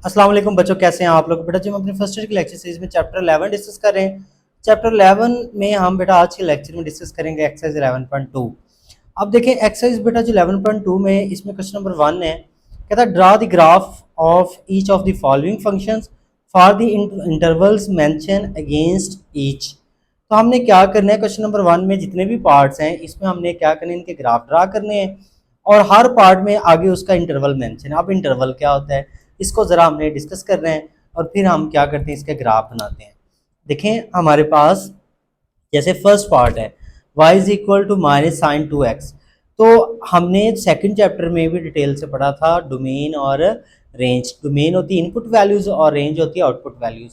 अस्सलाम वालेकुम बच्चों, कैसे हैं आप लोग। बेटा जी हम अपने फर्स्ट ईयर की लेक्चर सीरीज में चैप्टर 11 डिस्कस कर रहे हैं। चैप्टर 11 में हम बेटा आज के लेक्चर में डिस्कस करेंगे एक्सरसाइज 11.2। अब देखें एक्सरसाइज बेटा जी 11.2 में इसमें क्वेश्चन नंबर 1 है, कहता है draw the graph of each of the following functions for the intervals mention against each. तो हमने क्या करना है, क्वेश्चन नंबर 1 में जितने भी पार्ट्स हैं इसमें हमने क्या करना है, इनके ग्राफ ड्रा करने हैं और हर पार्ट में आगे उसका इंटरवल मेंशन है। अब इंटरवल क्या होता है इसको ज़रा हमने डिस्कस कर रहे हैं और फिर हम क्या करते हैं, इसके ग्राफ बनाते हैं। देखें हमारे पास जैसे फर्स्ट पार्ट है y is equal to minus sine 2x। तो हमने सेकंड चैप्टर में भी डिटेल से पढ़ा था डोमेन और रेंज। डोमेन होती है इनपुट वैल्यूज और रेंज होती है आउटपुट वैल्यूज।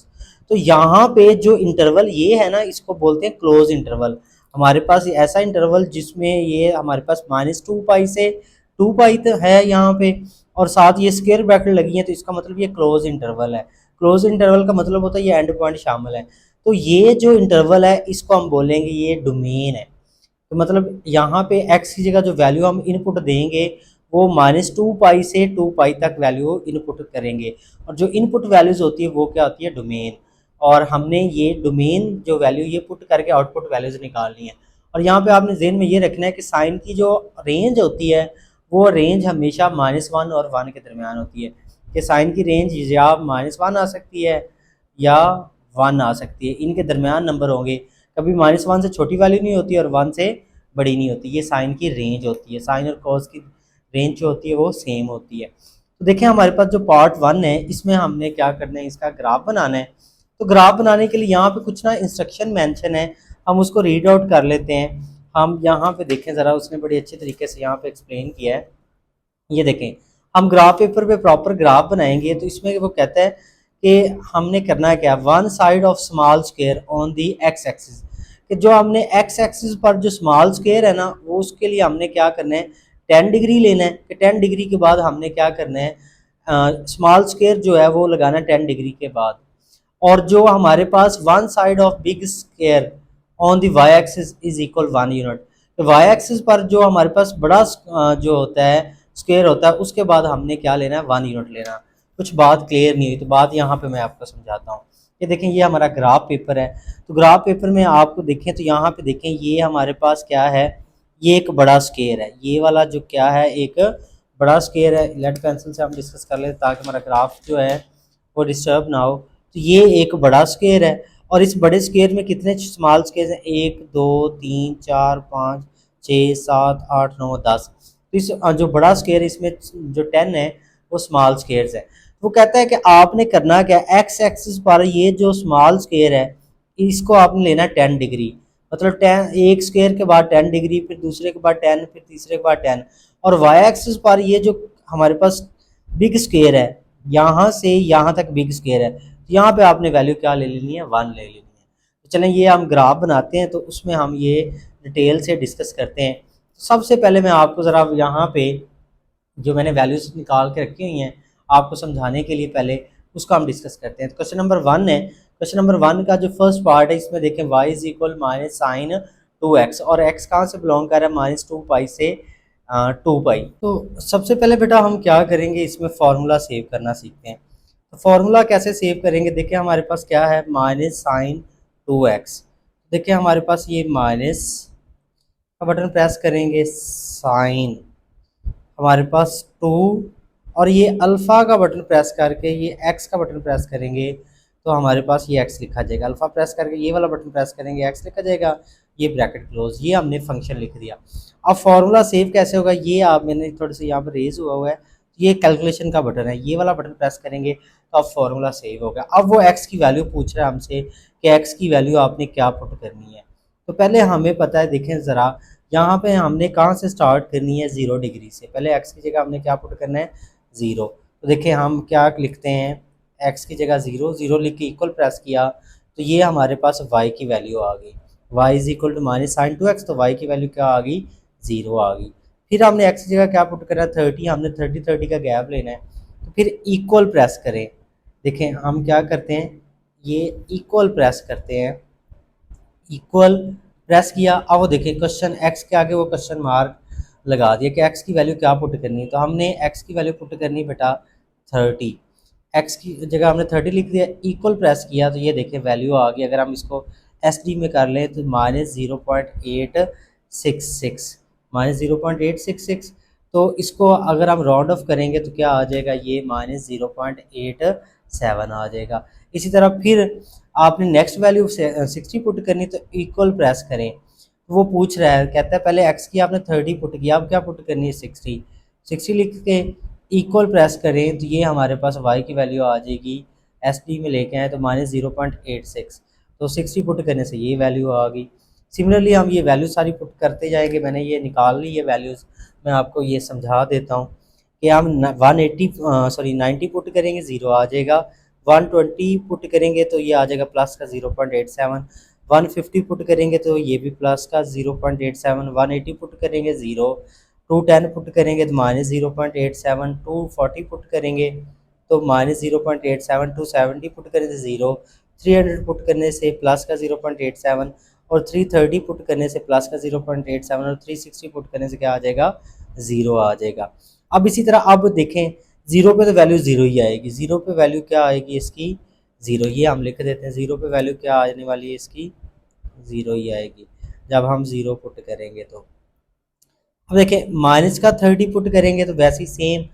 तो यहाँ पे जो इंटरवल ये है ना, इसको बोलते हैं क्लोज इंटरवल। हमारे पास ऐसा इंटरवल जिसमें ये हमारे पास -2 से 2 तक है यहाँ पे, और साथ ये स्क्वायर ब्रैकेट लगी है, तो इसका मतलब ये क्लोज इंटरवल है। क्लोज इंटरवल का मतलब होता है ये एंड पॉइंट शामिल है। तो ये जो इंटरवल है इसको हम बोलेंगे ये डोमेन है। तो मतलब यहाँ पे x की जगह जो वैल्यू हम इनपुट देंगे वो -2 से 2 तक वैल्यू इनपुट करेंगे, और जो इनपुट वैल्यूज होती है वो क्या होती है, डोमेन। और हमने ये डोमेन जो वैल्यू ये पुट करके आउटपुट वैल्यूज निकालनी है। और यहाँ पे आपने ज़हन में ये रखना है कि साइन की जो रेंज होती है वो रेंज हमेशा -1 और 1 के दरमियान होती है, कि साइन की रेंज या -1 आ सकती है या 1 आ सकती है, इनके दरमियान नंबर होंगे। कभी -1 से छोटी वैल्यू नहीं होती और 1 से बड़ी नहीं होती। ये साइन की रेंज होती है, साइन और कॉस की रेंज जो होती है वो सेम होती है। तो देखें हमारे पास जो पार्ट 1 है इसमें हमने क्या करना है, इसका ग्राफ बनाना है। तो ग्राफ बनाने के लिए यहाँ पे कुछ ना इंस्ट्रक्शन मेंशन है, हम उसको रीड आउट कर लेते हैं। हम यहाँ पे देखें ज़रा, उसने बड़ी अच्छे तरीके से यहाँ पे एक्सप्लेन किया है। ये देखें हम ग्राफ पेपर पे प्रॉपर ग्राफ बनाएंगे तो इसमें वो कहता है कि हमने करना क्या, one side of small square on the x axis. कि जो हमने एक्स एक्सिस पर जो स्मॉल स्क्वायर है ना, वो उसके लिए हमने क्या करना है, 10 डिग्री लेना है। कि 10 डिग्री के बाद हमने क्या करना है, स्मॉल स्क्वायर जो है वो लगाना है 10 डिग्री के बाद। और जो हमारे पास one side of big square on the Y axis is equal 1 unit. तो वाई एक्सिस पर जो हमारे पास बड़ा जो होता है स्क्वायर होता है उसके बाद हमने क्या लेना है, 1 यूनिट लेना। कुछ बात क्लियर नहीं हुई तो बात यहाँ पे मैं आपको समझाता हूँ। ये देखें ये हमारा ग्राफ पेपर है। तो ग्राफ पेपर में आपको देखें तो यहाँ पे देखें ये हमारे पास क्या है, ये एक बड़ा स्क्वायर है। ये वाला जो क्या है, एक बड़ा स्क्वायर है। लेड पेंसिल से हम डिस्कस कर लेते ताकि हमारा ग्राफ जो है वो डिस्टर्ब ना हो। तो ये एक बड़ा स्क्वायर है और इस बड़े स्क्वायर में कितने स्मॉल स्क्वायर हैं, 1 2 3 4 5 6 7 8 9 10। तो इस जो बड़ा स्क्वायर इसमें जो 10 है वो स्मॉल स्क्वायर्स है। वो कहता है कि आपने करना क्या, एक्स एक्सिस पर ये जो स्मॉल स्क्वायर है इसको आपने लेना 10 डिग्री। मतलब 10, एक स्क्वायर के बाद 10 डिग्री, फिर दूसरे के बाद 10, फिर तीसरे के बाद 10। और वाई एक्सिस पर ये जो हमारे पास बिग स्क्वायर है, यहाँ से यहाँ तक बिग स्क्वायर है, तो यहाँ पे आपने वैल्यू क्या ले लेनी है, 1 ले लेनी है। तो चलें ये हम ग्राफ बनाते हैं तो उसमें हम ये डिटेल से डिस्कस करते हैं। सबसे पहले मैं आपको ज़रा यहाँ पे जो मैंने वैल्यूज निकाल के रखी हुई हैं आपको समझाने के लिए पहले उसका हम डिस्कस करते हैं। तो क्वेश्चन नंबर 1 है, क्वेश्चन नंबर 1 का जो फर्स्ट पार्ट है इसमें देखें y is equal minus sine 2x, और x कहाँ से बिलोंग कर रहा है, -2 से 2 तो सबसे पहले बेटा हम क्या करेंगे, इसमें फार्मूला सेव करना सीखते हैं। तो फार्मूला कैसे सेव करेंगे, देखिए हमारे पास क्या है, -sin 2x। देखिए हमारे पास ये माइनस का बटन प्रेस करेंगे, साइन हमारे पास 2, और ये अल्फ़ा का बटन प्रेस करके ये x का बटन प्रेस करेंगे तो हमारे पास ये x लिखा जाएगा। अल्फ़ा प्रेस करके ये वाला बटन प्रेस करेंगे x लिखा जाएगा, ये ब्रैकेट क्लोज, ये हमने फंक्शन लिख दिया। अब फार्मूला सेव कैसे होगा, ये आप मैंने थोड़ी सी यहाँ पर रेज हुआ है, ये कैलकुलेशन का बटन है, ये वाला बटन प्रेस करेंगे तो अब फार्मूला सेव होगा। अब वो x की वैल्यू पूछ रहा है हमसे कि x की वैल्यू आपने क्या पुट करनी है। तो पहले हमें पता है, देखें ज़रा यहाँ पे हमने कहाँ से स्टार्ट करनी है, 0 डिग्री से। पहले x की जगह हमने क्या पुट करना है, 0। तो देखिए हम क्या लिखते हैं, x की जगह 0 0 लिख के इक्वल प्रेस किया तो ये हमारे पास y की वैल्यू आ गई, y is equal to minus sine 2x। तो y की वैल्यू क्या आ गई, 0 आ गई। फिर हमने x की जगह क्या पुट करना है, 30। हमने 30 का गैप लेना है, तो फिर इक्वल प्रेस करें। देखें हम क्या करते हैं, ये इक्वल प्रेस करते हैं, इक्वल प्रेस किया। अब वो देखिए क्वेश्चन x के आगे वो क्वेश्चन मार्क लगा दिया कि x की वैल्यू क्या पुट करनी है। तो हमने x की वैल्यू पुट करनी बेटा 30। एक्स की जगह हमने 30 लिख दिया, इक्वल प्रेस किया तो ये देखें वैल्यू आ गई। अगर हम इसको एस डी में कर लें तो -0.866, -0.866। तो इसको अगर हम राउंड ऑफ करेंगे तो क्या आ जाएगा, ये -0.87 आ जाएगा। इसी तरह फिर आपने नेक्स्ट वैल्यू 60 पुट करनी, तो इक्वल प्रेस करें। वो पूछ रहा है, कहता है पहले एक्स की आपने 30 पुट किया, अब क्या पुट करनी है 60। 60 लिख के इक्वल प्रेस करें तो ये हमारे पास y की वैल्यू आ जाएगी। एस डी में लेके आए तो -0.86, तो 60 पुट करने से ये वैल्यू आ गई। सिमिलरली हम ये वैल्यू सारी पुट करते जाएंगे। मैंने ये निकाल ली ये वैल्यूज़, मैं आपको ये समझा देता हूँ कि हम 90 पुट करेंगे, ज़ीरो आ जाएगा। 120 पुट करेंगे तो ये आ जाएगा प्लस का 0.87। 150 पुट करेंगे तो ये भी प्लस का 0.87। 180 पुट करेंगे ज़ीरो। 210 पुट करेंगे तो -0.87। 240 पुट करेंगे तो -0.87। 270 पुट करने से ज़ीरो। 300 पुट करने से प्लस का 0.87, और 330 पुट करने से प्लस का 0.87, और 360 पुट करने से क्या आ जाएगा, ज़ीरो आ जाएगा। अब इसी तरह अब देखें, ज़ीरो पे तो वैल्यू ज़ीरो ही आएगी। ज़ीरो पे वैल्यू क्या आएगी इसकी, ज़ीरो। ये हम लिख देते हैं, ज़ीरो पे वैल्यू क्या आने वाली है इसकी, ज़ीरो ही आएगी जब हम ज़ीरो पुट करेंगे। तो अब देखें माइनस का 30 पुट करेंगे तो वैसे ही सेम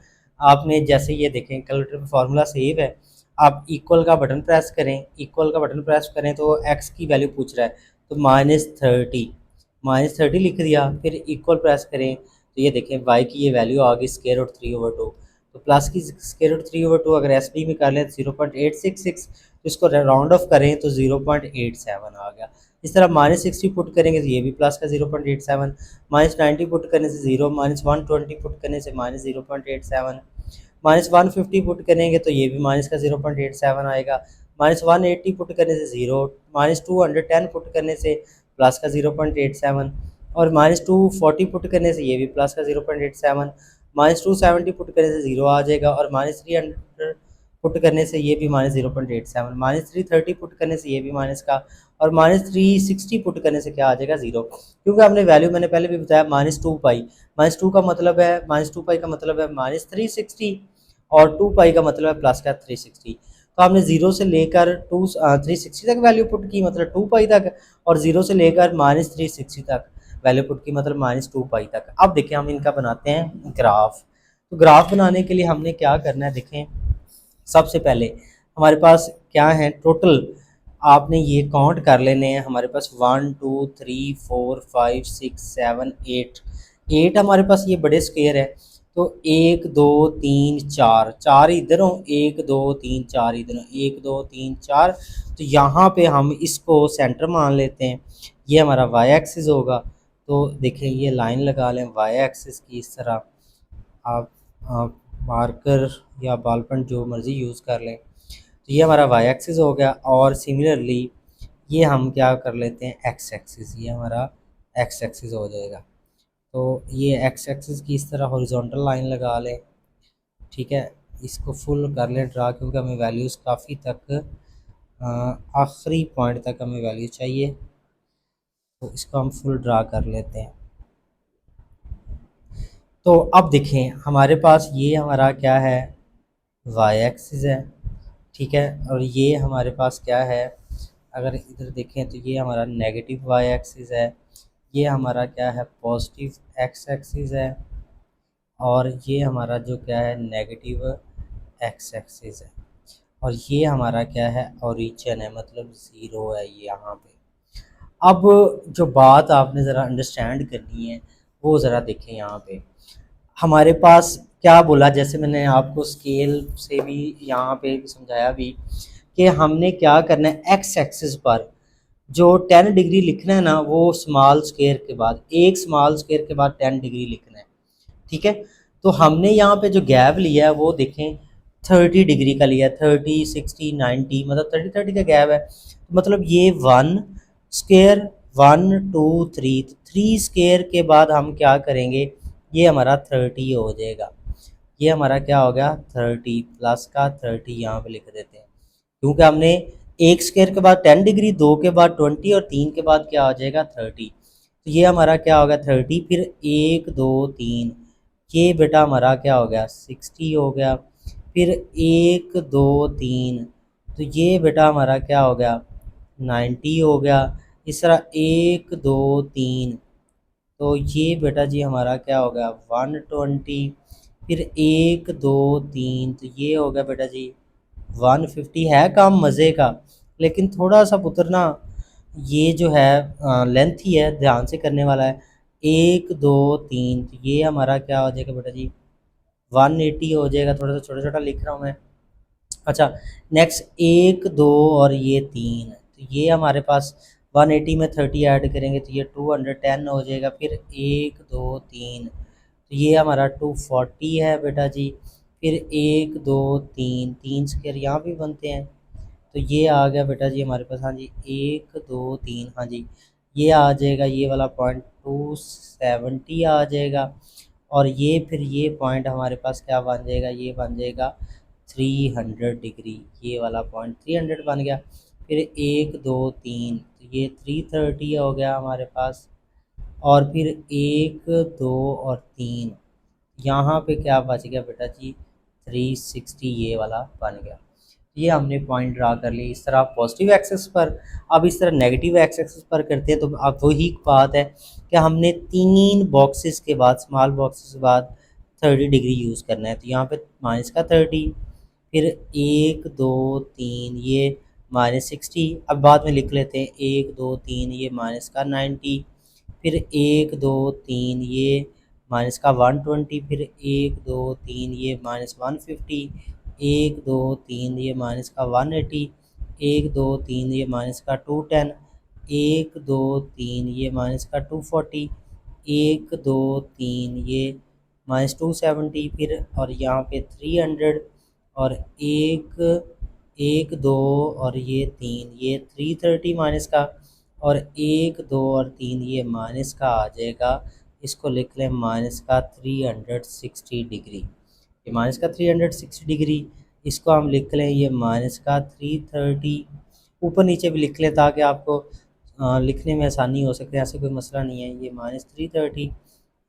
आपने जैसे ये देखें कैलकुलेटर में फार्मूला सेव है। आप इक्वल का बटन प्रेस करें, इक्वल का बटन प्रेस करें तो एक्स की वैल्यू पूछ रहा है तो -30 लिख दिया। फिर इक्वल प्रेस करें तो ये देखें वाई की ये वैल्यू आ गई स्क्वायर रूट 3/2। तो प्लस की स्क्वायर रूट 3/2 अगर एस डी में कर लें तो 0.866, तो इसको राउंड ऑफ करें तो 0.87 आ गया। इस तरह -60 पुट करेंगे तो ये भी प्लस का 0.87। -90 पुट करने से ज़ीरो। -120 पुट करने से -0.87। -150 पुट करेंगे तो ये भी माइनस का 0.87 आएगा। -180 पुट करने से ज़ीरो। -210 पुट करने से प्लस का 0.87, और -240 पुट करने से ये भी प्लस का 0.87। -270 पुट करने से ज़ीरो आ जाएगा, और -300 पुट करने से ये भी -0.87। -330 पुट करने से ये भी माइनस का, और -360 पुट करने से क्या आ जाएगा, ज़ीरो। क्योंकि आपने वैल्यू मैंने पहले भी बताया -2 पाई, -2 का मतलब है -2 पाई का मतलब है -360, और 2 पाई का मतलब है प्लस का 360। तो आपने ज़ीरो से लेकर 360 तक वैल्यू पुट की मतलब 2 पाई तक, और ज़ीरो से लेकर -360 तक वैल्यू पुट की मतलब -2 पाई तक। अब देखें हम इनका बनाते हैं ग्राफ। तो ग्राफ बनाने के लिए हमने क्या करना है, देखें सबसे पहले हमारे पास क्या है टोटल, आपने ये काउंट कर लेने हैं। हमारे पास 1 2 3 4 5 6 7 8 8 हमारे पास ये बड़े स्क्वायर है। तो 1 2 3 4, चार इधर हो, 1 2 3 4 इधर हो, 1 2 3 4। तो यहाँ पे हम इसको सेंटर मान लेते हैं। ये हमारा वाई एक्सिस होगा। तो देखें ये लाइन लगा लें वाई एक्सिस की इस तरह। आप मार्कर या बॉल पेन जो मर्ज़ी यूज़ कर लें। तो ये हमारा वाई एक्सिस हो गया, और सिमिलरली ये हम क्या कर लेते हैं एक्स एक्सिस, ये हमारा एक्स एक्सिस हो जाएगा। तो ये एक्स एक्सिस की इस तरह हॉरिजॉन्टल लाइन लगा लें, ठीक है। इसको फुल कर लें ड्रा, क्योंकि हमें वैल्यूज़ काफ़ी तक आखिरी पॉइंट तक हमें वैल्यू चाहिए। तो इसको हम फुल ड्रा कर लेते हैं। तो अब देखें हमारे पास ये हमारा क्या है, वाई एक्सिस है, ठीक है। और ये हमारे पास क्या है, अगर इधर देखें तो ये हमारा नेगेटिव वाई एक्सिस है, ये हमारा क्या है पॉजिटिव एक्स एक्सिस है, और ये हमारा जो क्या है नेगेटिव एक्स एक्सिस है, और ये हमारा क्या है ओरिजिन है, मतलब ज़ीरो है ये यहाँ पे। अब जो बात आपने ज़रा अंडरस्टैंड करनी है वो ज़रा देखें यहाँ पे हमारे पास क्या बोला। जैसे मैंने आपको स्केल से भी यहाँ पे भी समझाया भी कि हमने क्या करना है एक्स एक्सिस पर जो 10 डिग्री लिखना है ना, वो स्मॉल स्क्वायर के बाद, एक स्मॉल स्क्वायर के बाद 10 डिग्री लिखना है, ठीक है। तो हमने यहाँ पे जो गैप लिया है वो देखें 30 डिग्री का लिया है, 30 60 90, मतलब 30 का गैप है। तो मतलब ये 1 स्क्वायर 1 2 3, 3 स्क्वायर के बाद हम क्या करेंगे, ये हमारा 30 हो जाएगा। ये हमारा क्या हो गया 30, प्लस का 30 यहाँ पे लिख देते हैं, क्योंकि हमने एक स्क्वायर के बाद 10 डिग्री, दो के बाद 20, और तीन के बाद क्या आ जाएगा 30। तो ये हमारा क्या हो गया 30, फिर 1 2 3, ये बेटा हमारा क्या हो गया 60 हो गया। फिर 1 2 3, तो ये बेटा हमारा क्या हो गया 90 हो गया। इस तरह 1 2 3, तो ये बेटा जी हमारा क्या हो गया 120। फिर 1 2 3, तो ये हो गया बेटा जी 150। है काम मज़े का, लेकिन थोड़ा सा पुत्र ना ये जो है लेंथ ही है, ध्यान से करने वाला है। 1 2 3, तो ये हमारा क्या हो जाएगा बेटा जी 180 हो जाएगा। थोड़ा सा छोटा छोटा लिख रहा हूँ मैं। अच्छा, नेक्स्ट 1 2 और ये 3, तो ये हमारे पास 180 में 30 ऐड करेंगे तो ये 210 हो जाएगा। फिर 1 2 3, तो ये हमारा 240 है बेटा जी। फिर 1 2 3, 3 स्क्वायर यहाँ भी बनते हैं, तो ये आ गया बेटा जी हमारे पास। हाँ जी 1 2 3, हाँ जी ये आ जाएगा, ये वाला पॉइंट 270 आ जाएगा। और ये फिर ये पॉइंट हमारे पास क्या बन जाएगा, ये बन जाएगा 300 डिग्री। ये वाला पॉइंट 300 बन गया। फिर 1 2 3, तो ये 330 हो गया हमारे पास। और फिर 1 2 और 3, यहाँ पे क्या बच गया बेटा जी 360, ये वाला बन गया। ये हमने पॉइंट ड्रा कर ली इस तरह पॉजिटिव एक्सेस पर। अब इस तरह नेगेटिव एक्सेस पर करते हैं, तो अब वही बात है कि हमने 3 बॉक्सेस के बाद, स्मॉल बॉक्सेस के बाद 30 डिग्री यूज़ करना है। तो यहाँ पे माइनस का 30, फिर 1 2 3 ये -60। अब बाद में लिख लेते हैं 1 2 3 ये माइनस का 90। फिर 1 2 3 ये माइनस का 120। फिर 1 2 3 ये -150। 1 2 3 ये माइनस का 180। 1 2 3 ये माइनस का 210। 1 2 3 ये माइनस का 240। 1 2 3 ये -270। फिर और यहाँ पे 300। और एक 1 2 और ये 3, ये 330 माइनस का। और 1 2 और 3 ये माइनस का आ जाएगा। इसको लिख लें माइनस का 360 डिग्री। ये माइनस का 360 डिग्री, इसको हम लिख लें ये माइनस का 330। ऊपर नीचे भी लिख लें ताकि आपको लिखने में आसानी हो सके, ऐसे कोई मसला नहीं है। ये -330,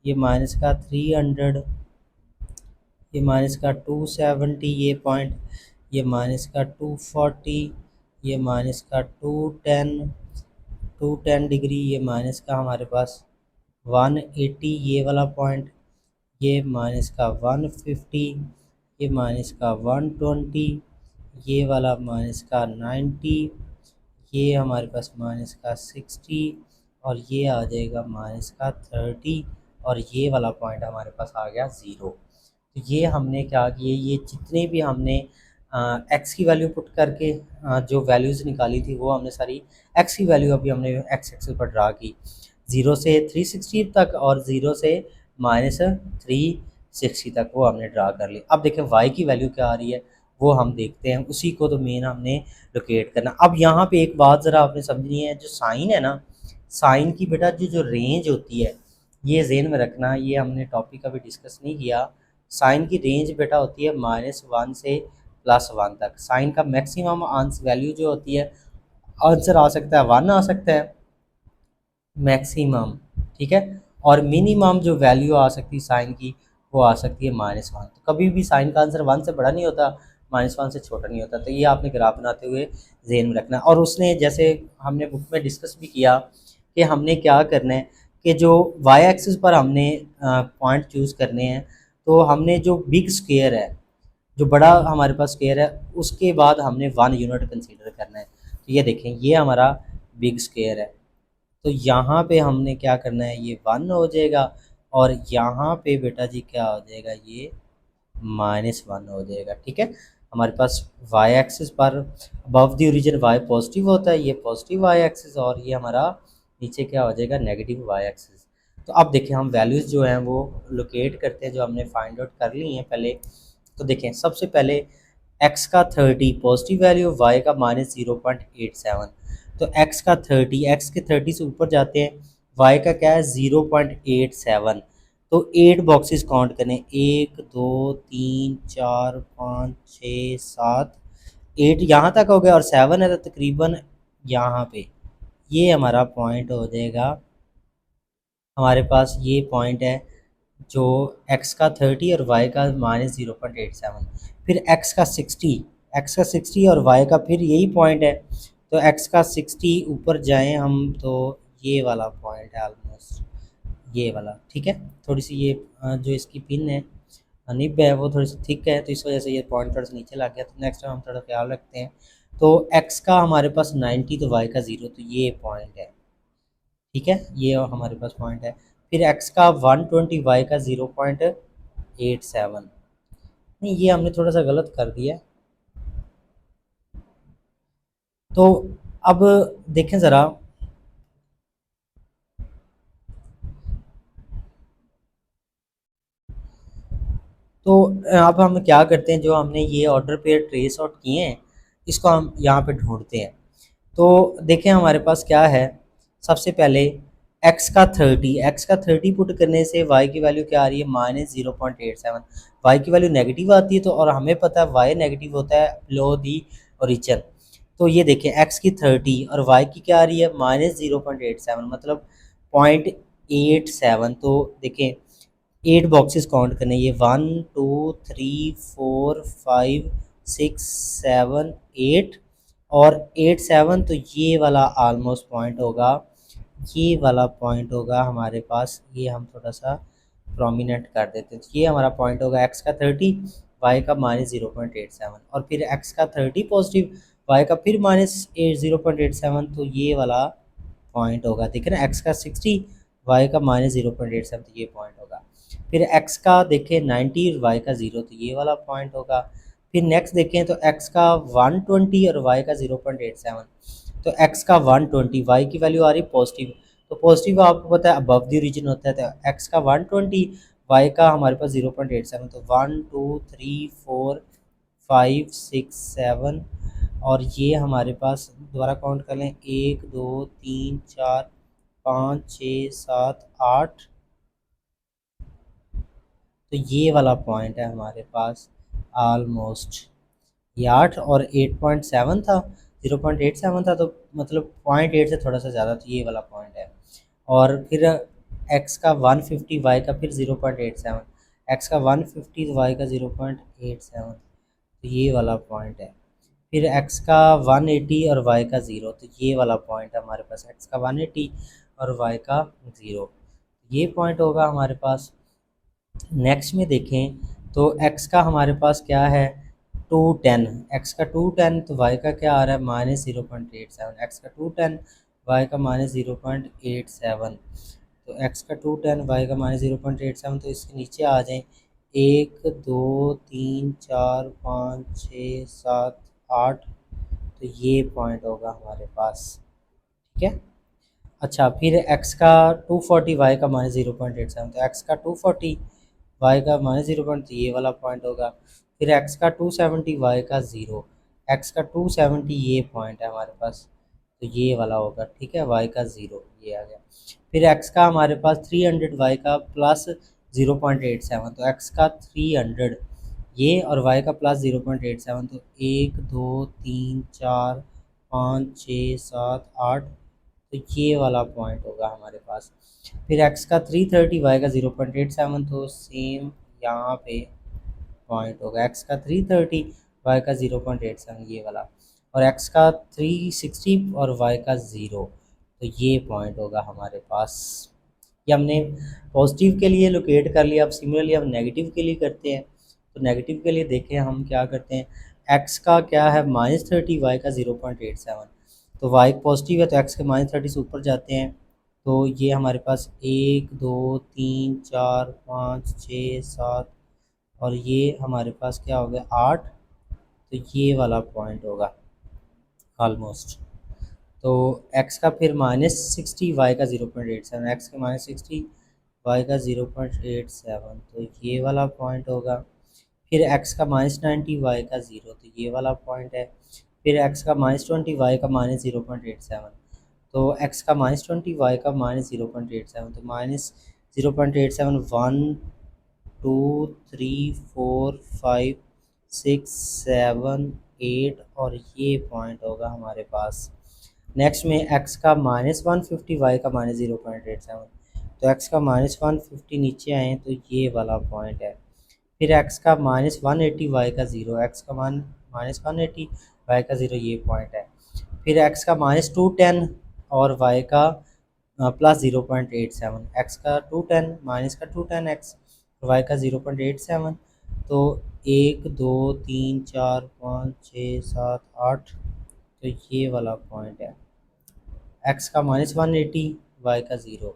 ये माइनस का 300, ये माइनस का 270, ये पॉइंट, ये माइनस का 240, ये माइनस का 210 डिग्री, ये माइनस का हमारे पास 180, ये वाला पॉइंट, ये माइनस का 150, ये माइनस का 120, ये वाला माइनस का 90, ये हमारे पास माइनस का 60, और ये आ जाएगा माइनस का 30। और ये वाला पॉइंट हमारे पास आ गया 0। तो ये हमने क्या किए, ये जितने भी हमने एक्स की वैल्यू पुट करके जो वैल्यूज़ निकाली थी वो हमने सारी एक्स की वैल्यू अभी हमने एक्स एक्सेल पर ड्रा की, 0 से 360 तक और 0 से -360 तक वो हमने ड्रा कर ली। अब देखें वाई की वैल्यू क्या आ रही है वो हम देखते हैं, उसी को तो मेन हमने लोकेट करना। अब यहाँ पे एक बात ज़रा आपने समझनी है, जो साइन है ना, साइन की बेटा जो रेंज होती है ये जेन में रखना, ये हमने टॉपिक अभी डिस्कस नहीं किया। साइन की रेंज बेटा होती है -1 से +1 तक। साइन का मैक्सिमम आंसर वैल्यू जो होती है, आंसर आ सकता है 1 आ सकता है मैक्सिमम, ठीक है। और मिनिमम जो वैल्यू आ सकती है साइन की वो आ सकती है -1। तो कभी भी साइन का आंसर 1 से बड़ा नहीं होता, -1 से छोटा नहीं होता। तो ये आपने ग्राफ बनाते हुए जेन में रखना है। और उसने जैसे हमने बुक में डिस्कस भी किया कि हमने क्या करना है कि जो वाई एक्सिस पर हमने पॉइंट चूज़ करने हैं, तो हमने जो बिग स्क्वायर है, जो बड़ा हमारे पास स्क्वायर है, उसके बाद हमने 1 यूनिट कंसीडर करना है। तो ये देखें ये हमारा बिग स्क्वायर है, तो यहाँ पे हमने क्या करना है, ये 1 हो जाएगा। और यहाँ पे बेटा जी क्या हो जाएगा, ये -1 हो जाएगा, ठीक है। हमारे पास वाई एक्सिस पर above the origin Y positive होता है, ये पॉजिटिव वाई एक्सिस, और ये हमारा नीचे क्या हो जाएगा नेगेटिव वाई एक्सिस। तो अब देखें हम वैल्यूज़ जो हैं वो लोकेट करते हैं, जो हमने फाइंड आउट कर ली हैं पहले। तो देखें सबसे पहले एक्स का 30 पॉजिटिव वैल्यू, वाई का -0.87। तो एक्स का 30, एक्स के 30 से ऊपर जाते हैं, वाई का क्या है 0.87। तो 8 बॉक्सेस काउंट करें, 1 2 3 4 5 6 7, 8 यहाँ तक हो गया और 7 है तो तकरीबन यहाँ पे ये हमारा पॉइंट हो जाएगा। हमारे पास ये पॉइंट है जो एक्स का 30 और वाई का -0.87। फिर एक्स का 60 और वाई का फिर यही पॉइंट है, तो एक्स का 60 ऊपर जाएं हम तो ये वाला पॉइंट है ऑलमोस्ट, ये वाला, ठीक है। थोड़ी सी ये जो इसकी पिन है, निब है, वो थोड़ी सी थिक है, तो इस वजह से ये पॉइंट थोड़ा सा नीचे लग गया। तो नेक्स्ट टाइम हम थोड़ा ख्याल रखते हैं। तो एक्स का हमारे पास 90 तो वाई का 0, तो ये पॉइंट है, ठीक है, ये हमारे पास पॉइंट है। फिर एक्स का 120 वाई का 0.87, नहीं ये हमने थोड़ा सा गलत कर दिया। तो अब देखें ज़रा, तो अब हम क्या करते हैं, जो हमने ये ऑर्डर पेयर ट्रेस आउट किए हैं इसको हम यहाँ पे ढूंढते हैं। तो देखें हमारे पास क्या है, सबसे पहले एक्स का 30 पुट करने से वाई की वैल्यू क्या आ रही है, -0.87। वाई की वैल्यू नेगेटिव आती है, तो और हमें पता है वाई नेगेटिव होता है लो दी ओरिजिन। तो ये देखें एक्स की 30 और वाई की क्या आ रही है, -0.87, मतलब 0.87। तो देखें 8 बॉक्सेस काउंट करने, ये 1 2 3 4 5 6 7 8 और 8 7, तो ये वाला ऑलमोस्ट पॉइंट होगा, ये वाला पॉइंट होगा हमारे पास। ये हम थोड़ा सा प्रोमिनेंट कर देते हैं, तो ये हमारा पॉइंट होगा एक्स का 30, वाई का -0.87, और फिर एक्स का 30 पॉजिटिव, वाई का फिर -0.87, तो ये वाला पॉइंट होगा। ठीक है ना, एक्स का 60, वाई का -0.87, तो ये पॉइंट होगा। फिर एक्स का देखें 90, वाई का 0, तो ये वाला पॉइंट होगा। फिर नेक्स्ट देखें तो एक्स का 120 और वाई का 0.87, तो एक्स का 120, वाई की वैल्यू आ रही पॉजिटिव, तो पॉजिटिव आपको पता है अबव द रीजन होता है, तो एक्स का 120, वाई का हमारे पास 0.87, तो 1 2 3 4 5 6 7, और ये हमारे पास दोबारा काउंट कर लें, 1 2 3 4 5 6 7 8, तो ये वाला पॉइंट है हमारे पास ऑलमोस्ट, ये 8 और 8.7 था, 0.87 था, तो मतलब 0.8 से थोड़ा सा ज़्यादा, तो ये वाला पॉइंट है। और फिर एक्स का 150, वाई का फिर 0.87, एक्स का 150, वाई का 0.87, तो ये वाला पॉइंट है। फिर एक्स का 180 और वाई का 0, तो ये वाला पॉइंट है हमारे पास, एक्स का 180 और वाई का 0, ये पॉइंट होगा हमारे पास। नेक्स्ट में देखें तो एक्स का हमारे पास क्या है, 210, एक्स का 210, तो वाई का क्या आ रहा है, -0.87, एक्स का 210, वाई का -0.87, तो एक्स का 210, वाई का -0.87, तो इसके नीचे आ जाएं, 1 2 3 4 5 6 7 8, तो ये पॉइंट होगा हमारे पास, ठीक है। अच्छा, फिर एक्स का 240, वाई का -0.87, तो एक्स का 240, वाई का -0, तो ये वाला पॉइंट होगा। फिर एक्स का 270, वाई का 0, एक्स का 270, ये पॉइंट है हमारे पास, तो ये वाला होगा, ठीक है, वाई का 0, ये आ गया। फिर एक्स का हमारे पास 300, वाई का प्लस 0.87, तो एक्स का 300 ये और वाई का प्लस 0.87, तो 1 2 3 4 5 6 7 8, तो ये वाला पॉइंट होगा हमारे पास। फिर एक्स का 330, वाई का 0.87, तो सेम यहाँ पे पॉइंट होगा, एक्स का 330, वाई का 0.87, ये वाला, और एक्स का 360 और वाई का 0, तो ये पॉइंट होगा हमारे पास। ये हमने पॉजिटिव के लिए लोकेट कर लिया। अब सिमिलरली हम नेगेटिव के लिए करते हैं, तो नेगेटिव के लिए देखें हम क्या करते हैं, एक्स का क्या है -30, वाई का 0.87, तो वाई पॉजिटिव है तो एक्स के -30 से ऊपर जाते हैं, तो ये हमारे पास 1 2 3 4 5 6 7, और ये हमारे पास क्या हो गया 8, तो ये वाला पॉइंट होगा ऑलमोस्ट। तो एक्स का फिर -60, वाई का 0.87, एक्स के -60, वाई का 0.87, तो ये वाला पॉइंट होगा। फिर एक्स का -90, वाई का 0, तो ये वाला पॉइंट है। फिर एक्स का -20, वाई का -0.87, तो एक्स का -20, वाई का -0.87, तो -0.87, 1 2 3 4 5 6 7 8, और ये पॉइंट होगा हमारे पास। नेक्स्ट में एक्स का -150, वाई का -0.87, तो एक्स का -150 नीचे आए तो ये वाला पॉइंट है। फिर x का -180 y का 0, x का मान -180 y का 0 ये पॉइंट है। फिर x का -210 और y का +0.87, x का 210 माइनस का 210x, y का 0.87। तो 1 2 3 4 5 6 7 8, तो ये वाला पॉइंट है। x का -180 y का 0,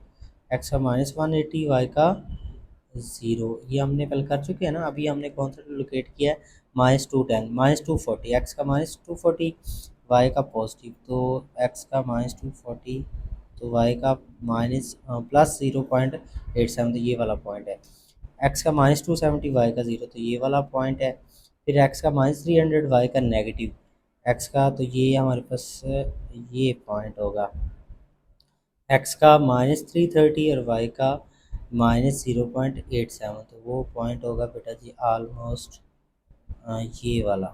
x का -180 y का 0 ये हमने कल कर चुके हैं ना। अभी हमने कौन सा लोकेट किया है, -210 -240, x का -240 y का पॉजिटिव, तो x का -240 तो y का +0.87, तो ये वाला पॉइंट है। x का -270 y का 0, तो ये वाला पॉइंट है। फिर x का -300 y का नेगेटिव x का, तो ये हमारे पास ये पॉइंट होगा। x का -330 और y का -0.87, तो वो पॉइंट होगा बेटा जी ऑलमोस्ट ये वाला।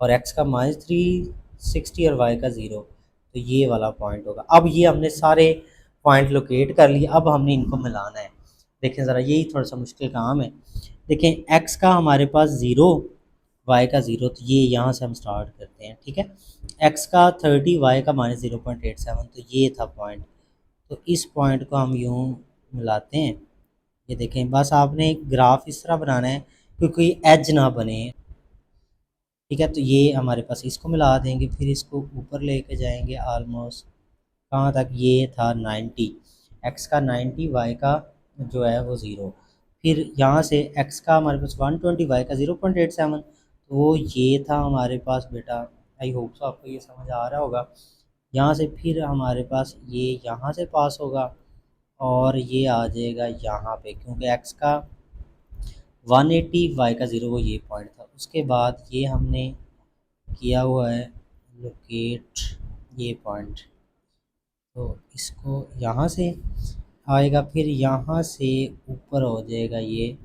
और x का -360 और y का 0, तो ये वाला पॉइंट होगा। अब ये हमने सारे पॉइंट लोकेट कर लिए, अब हमने इनको मिलाना है। देखें ज़रा, यही थोड़ा सा मुश्किल काम है। देखें x का हमारे पास 0, y का 0, तो ये यहाँ से हम स्टार्ट करते हैं, ठीक है। x का 30, y का -0.87, तो ये था पॉइंट। तो इस पॉइंट को हम यूँ मिलाते हैं। ये देखें, बस आपने एक ग्राफ इस तरह बनाना है कि कोई एज ना बने, ठीक है। तो ये हमारे पास इसको मिला देंगे, फिर इसको ऊपर लेके जाएंगे ऑलमोस्ट कहाँ तक, ये था 90, x का 90, y का जो है वो 0। फिर यहाँ से x का हमारे पास 120, y का 0.87, तो वो ये था हमारे पास बेटा। आई होप सो आपको ये समझ आ रहा होगा। यहाँ से फिर हमारे पास ये यहाँ से पास होगा और ये आ जाएगा यहाँ पे, क्योंकि x का 180 y का 0 वो ये पॉइंट था। उसके बाद ये हमने किया हुआ है लोकेट ये पॉइंट, तो इसको यहाँ से आएगा, फिर यहाँ से ऊपर हो जाएगा ये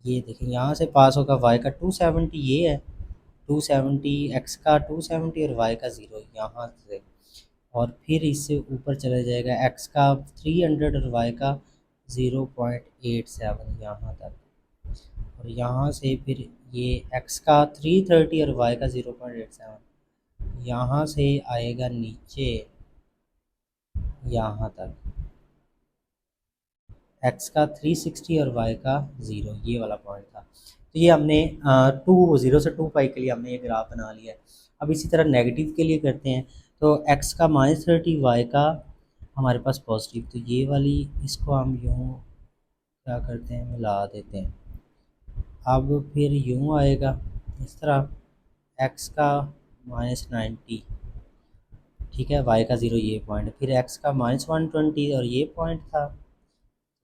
देखें, यहाँ से पास होगा y का 270, ये है 270, x का 270 और y का 0 यहाँ से, और फिर इससे ऊपर चला जाएगा x का 300 और y का 0.87 यहाँ तक, और यहाँ से फिर ये x का 330 और y का 0.87 यहाँ से आएगा नीचे यहाँ तक, x का 360 और y का 0 ये वाला पॉइंट था। तो ये हमने 0 से 2 पाई के लिए हमने ये ग्राफ बना लिया है। अब इसी तरह नेगेटिव के लिए करते हैं। तो x का -30, y का हमारे पास पॉजिटिव, तो ये वाली इसको हम यूँ क्या करते हैं, मिला देते हैं। अब फिर यूँ आएगा इस तरह, x का -90, ठीक है, y का 0 ये पॉइंट, फिर x का -120 और ये पॉइंट था।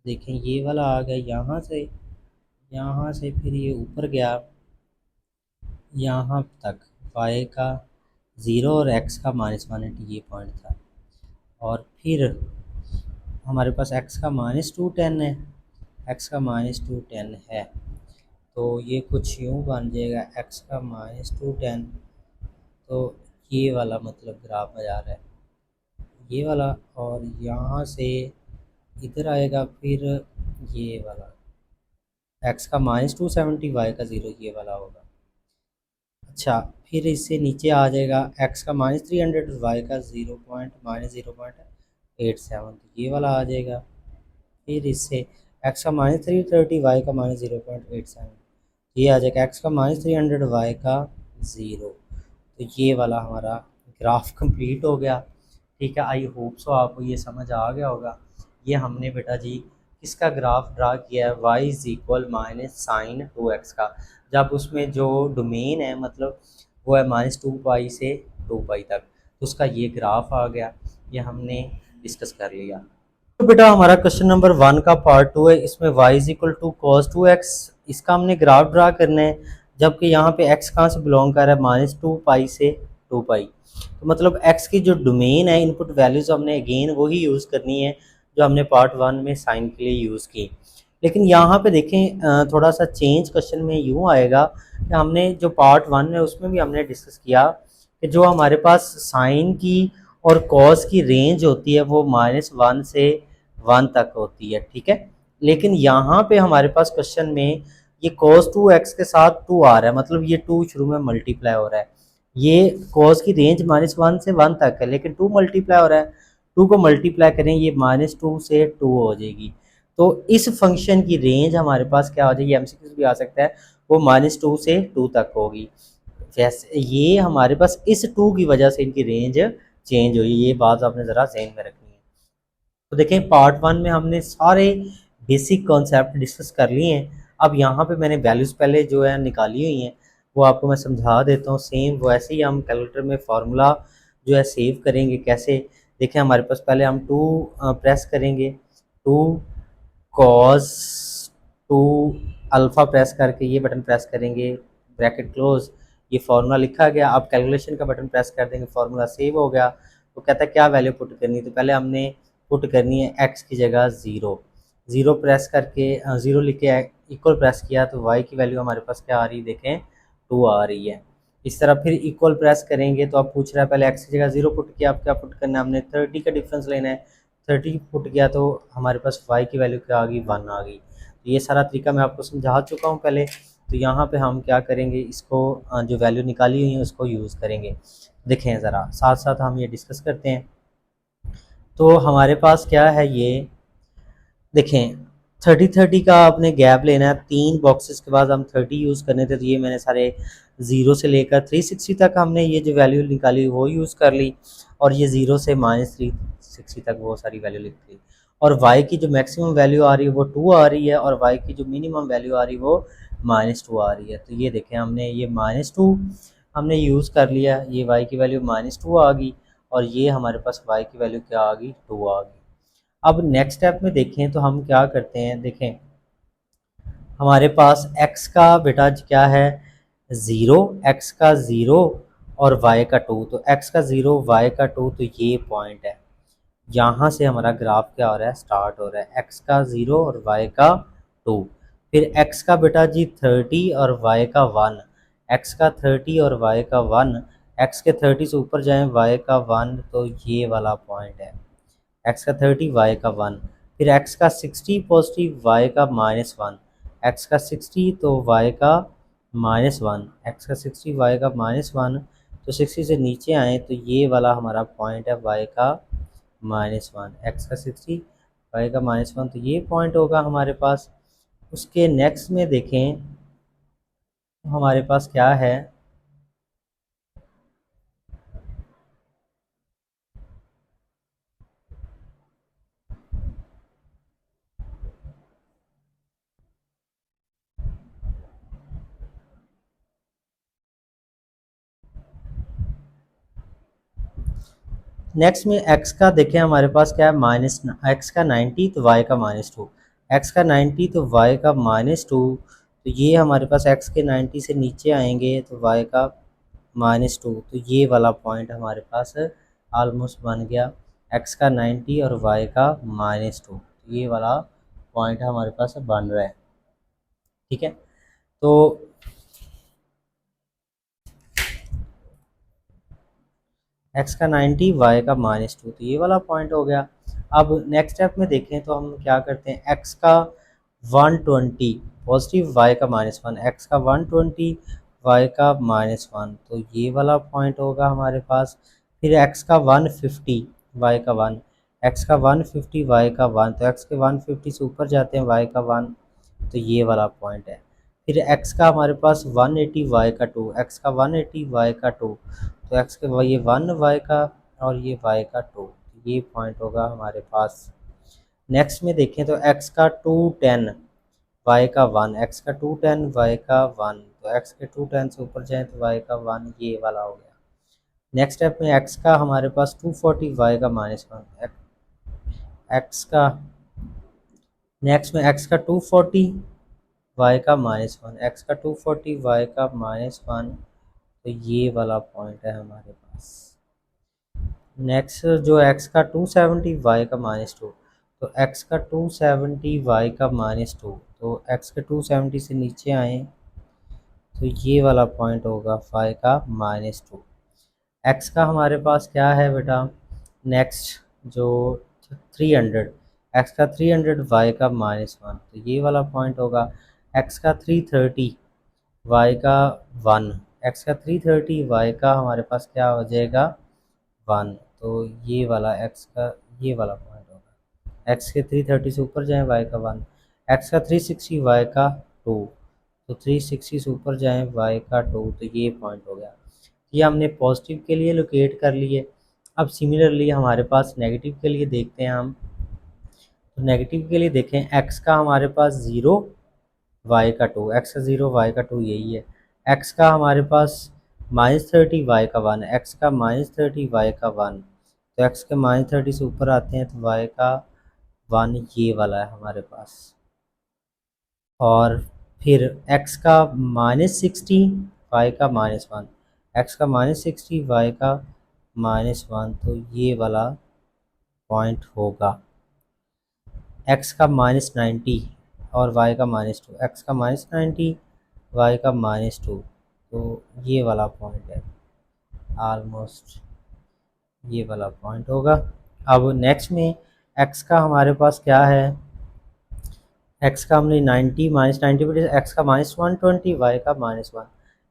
देखें ये वाला आ गया यहाँ से फिर ये ऊपर गया यहाँ तक, y का 0 और x का -180 ये पॉइंट था। और फिर हमारे पास x का -210 है, x का -210 है, तो ये कुछ यूँ बन जाएगा x का -210, तो ये वाला मतलब ग्राफ आ जा रहा है ये वाला, और यहाँ से इधर आएगा फिर ये वाला x का -270, y का 0 ये वाला होगा। अच्छा, फिर इससे नीचे आ जाएगा x का -300 और y का 0.87, तो ये वाला आ जाएगा। फिर इससे x का -330, y का -0.87, ये आ जाएगा x का -300, y का 0। तो ये वाला हमारा ग्राफ कंप्लीट हो गया, ठीक है। आई होप सो आपको ये समझ आ गया होगा। ये हमने बेटा जी किसका ग्राफ ड्रा किया है, y is equal -sin 2x का, जब उसमें जो डोमेन है मतलब वो है -2 पाई से 2 पाई तक, तो उसका ये ग्राफ आ गया, ये हमने डिस्कस कर लिया। तो बेटा हमारा क्वेश्चन नंबर 1 का पार्ट 2 है, इसमें y is equal to cos 2x, इसका हमने ग्राफ ड्रा करना है, जबकि यहाँ पे x कहाँ से बिलोंग कर रहा है, -2 पाई से 2 पाई। तो मतलब x की जो डोमेन है, इनपुट वैल्यूज़ हमने अगेन वही यूज़ करनी है जो हमने पार्ट 1 में साइन के लिए यूज़ की। लेकिन यहाँ पे देखें थोड़ा सा चेंज क्वेश्चन में यूँ आएगा कि हमने जो पार्ट 1 है उसमें भी हमने डिस्कस किया कि जो हमारे पास साइन की और कॉस की रेंज होती है वो -1 से 1 तक होती है, ठीक है। लेकिन यहाँ पे हमारे पास क्वेश्चन में ये cos 2x के साथ 2 आ रहा है, मतलब ये 2 शुरू में मल्टीप्लाई हो रहा है। ये cos की रेंज -1 से 1 तक है, लेकिन 2 मल्टीप्लाई हो रहा है, 2 को मल्टीप्लाई करें ये -2 से 2 हो जाएगी। तो इस फंक्शन की रेंज हमारे पास क्या हो जाएगी, एमसीक्यू भी आ सकता है, वो -2 से 2 तक होगी। जैसे ये हमारे पास इस 2 की वजह से इनकी रेंज चेंज हुई, ये बात आपने ज़रा ज़हन में रखनी है। तो देखें पार्ट 1 में हमने सारे बेसिक कॉन्सेप्ट डिस्कस कर लिए हैं। अब यहाँ पे मैंने वैल्यूज़ पहले जो है निकाली हुई हैं, वो आपको मैं समझा देता हूँ। सेम वैसे ही हम कैलकुलेटर में फार्मूला जो है सेव करेंगे कैसे। देखें हमारे पास पहले हम 2 प्रेस करेंगे, 2 कॉस 2 अल्फ़ा प्रेस करके ये बटन प्रेस करेंगे, ब्रैकेट क्लोज, ये फार्मूला लिखा गया। अब कैलकुलेशन का बटन प्रेस कर देंगे, फार्मूला सेव हो गया। तो कहता है क्या वैल्यू पुट करनी है, तो पहले हमने पुट करनी है x की जगह 0, 0 प्रेस करके 0 लिख के इक्वल प्रेस किया तो y की वैल्यू हमारे पास क्या आ रही है, देखें 2 आ रही है। इस तरह फिर इक्वल प्रेस करेंगे तो अब पूछ रहा है पहले x की जगह 0 पुट किया, अब क्या पुट करना है, हमने 30 का डिफरेंस लेना है, 30 पुट किया तो हमारे पास y की वैल्यू क्या आ गई, 1 आ गई। तो ये सारा तरीका मैं आपको समझा चुका हूँ पहले। तो यहाँ पे हम क्या करेंगे, इसको जो वैल्यू निकाली हुई है उसको यूज़ करेंगे। देखें ज़रा साथ साथ हम ये डिस्कस करते हैं। तो हमारे पास क्या है, ये देखें 30 का आपने गैप लेना है, 3 बॉक्सेस के बाद हम 30 यूज़ करने थे, तो ये मैंने सारे 0 से लेकर 360 तक हमने ये जो वैल्यू निकाली वो यूज़ कर ली, और ये 0 से -360 तक वो सारी वैल्यू लिख ली। और y की जो मैक्सिमम वैल्यू आ रही है वो 2 आ रही है, और y की जो मिनिमम वैल्यू आ रही है वो -2 आ रही है। तो ये देखें हमने ये -2 हमने यूज़ कर लिया, ये y की वैल्यू -2 आ गई, और ये हमारे पास y की वैल्यू क्या आ गई, 2 आ गई। अब नेक्स्ट स्टेप में देखें तो हम क्या करते हैं, देखें हमारे पास x का बेटा क्या है 0, x का 0 और y का 2, तो x का 0 y का 2, तो ये पॉइंट है, यहाँ से हमारा ग्राफ क्या हो रहा है, स्टार्ट हो रहा है, x का 0 और y का 2। फिर x का बेटा जी 30 और y का 1, x का 30 और y का 1, x के 30 से ऊपर जाएं y का 1, तो ये वाला पॉइंट है, x का 30 y का 1। फिर x का 60 पॉजिटिव y का -1, x का 60 तो y का -1, x का 60 y का -1, तो 60 से नीचे आए तो ये वाला हमारा पॉइंट है y का -1, x का 60 y का -1, तो ये पॉइंट होगा हमारे पास। उसके नेक्स्ट में देखें हमारे पास क्या है, नेक्स्ट में x का देखें हमारे पास क्या है, माइनस एक्स का 90 तो y का -2, x का 90 तो y का -2, तो ये हमारे पास x के 90 से नीचे आएंगे तो y का -2, तो ये वाला पॉइंट हमारे पास ऑलमोस्ट बन गया, x का 90 और y का -2, ये वाला पॉइंट हमारे पास बन रहा है। ठीक है, तो x का 90 y का -2, तो ये वाला पॉइंट हो गया। अब नेक्स्ट स्टेप में देखें तो हम क्या करते हैं, x का 120 पॉजिटिव y का -1, x का 120 y का -1, तो ये वाला पॉइंट होगा हमारे पास। फिर x का 150 y का 1, x का 150 y का 1, तो x के 150 से ऊपर जाते हैं y का 1, तो ये वाला पॉइंट है। फिर x का हमारे पास 180 y का 2, x का 180 y का 2, तो x के ये 1 y का और ये y का 2, ये पॉइंट होगा हमारे पास। नेक्स्ट में देखें तो x का 210 y का 1, x का 210 y का 1, तो x के 210 से ऊपर जाएं तो y का 1, ये वाला हो गया। नेक्स्ट स्टेप में x का हमारे पास 240 y का -1, x का नेक्स्ट में x का 240 y का -1, x का 240 y का -1, तो ये वाला पॉइंट है हमारे पास। नेक्स्ट जो x का 270 y का -2, तो x का 270 y का -2, तो x के 270 से नीचे आए तो ये वाला पॉइंट होगा y का -2। x का हमारे पास क्या है बेटा, नेक्स्ट जो 300, x का 300 y का -1, तो ये वाला पॉइंट होगा। एक्स का 330 वाई का 1, एक्स का 330 वाई का हमारे पास क्या हो जाएगा 1। तो ये वाला एक्स का ये वाला पॉइंट होगा, एक्स के 330 से ऊपर जाएं वाई का 1, एक्स का 360 वाई का 2, तो 360 से ऊपर जाएं वाई का 2, तो ये पॉइंट हो गया। ये हमने पॉजिटिव के लिए लोकेट कर लिए। अब सिमिलरली हमारे पास नेगेटिव के लिए देखते हैं हम। तो नेगेटिव के लिए देखें, एक्स का हमारे पास 0 वाई का 2, एक्स का 0 वाई का 2 यही है। एक्स का हमारे पास -30 वाई का 1, एक्स का -30 वाई का 1, तो एक्स के -30 से ऊपर आते हैं तो वाई का 1 ये वाला है हमारे पास। और फिर एक्स का -60 वाई का -1, एक्स का -60 वाई का -1, तो ये वाला पॉइंट होगा। एक्स का -90 और वाई का -2, एक्स का -90 वाई का -2, तो ये वाला पॉइंट है ऑलमोस्ट, ये वाला पॉइंट होगा। अब नेक्स्ट में एक्स का हमारे पास क्या है, एक्स का हमने 90 -90 पर एक्स का -120 वाई का -1,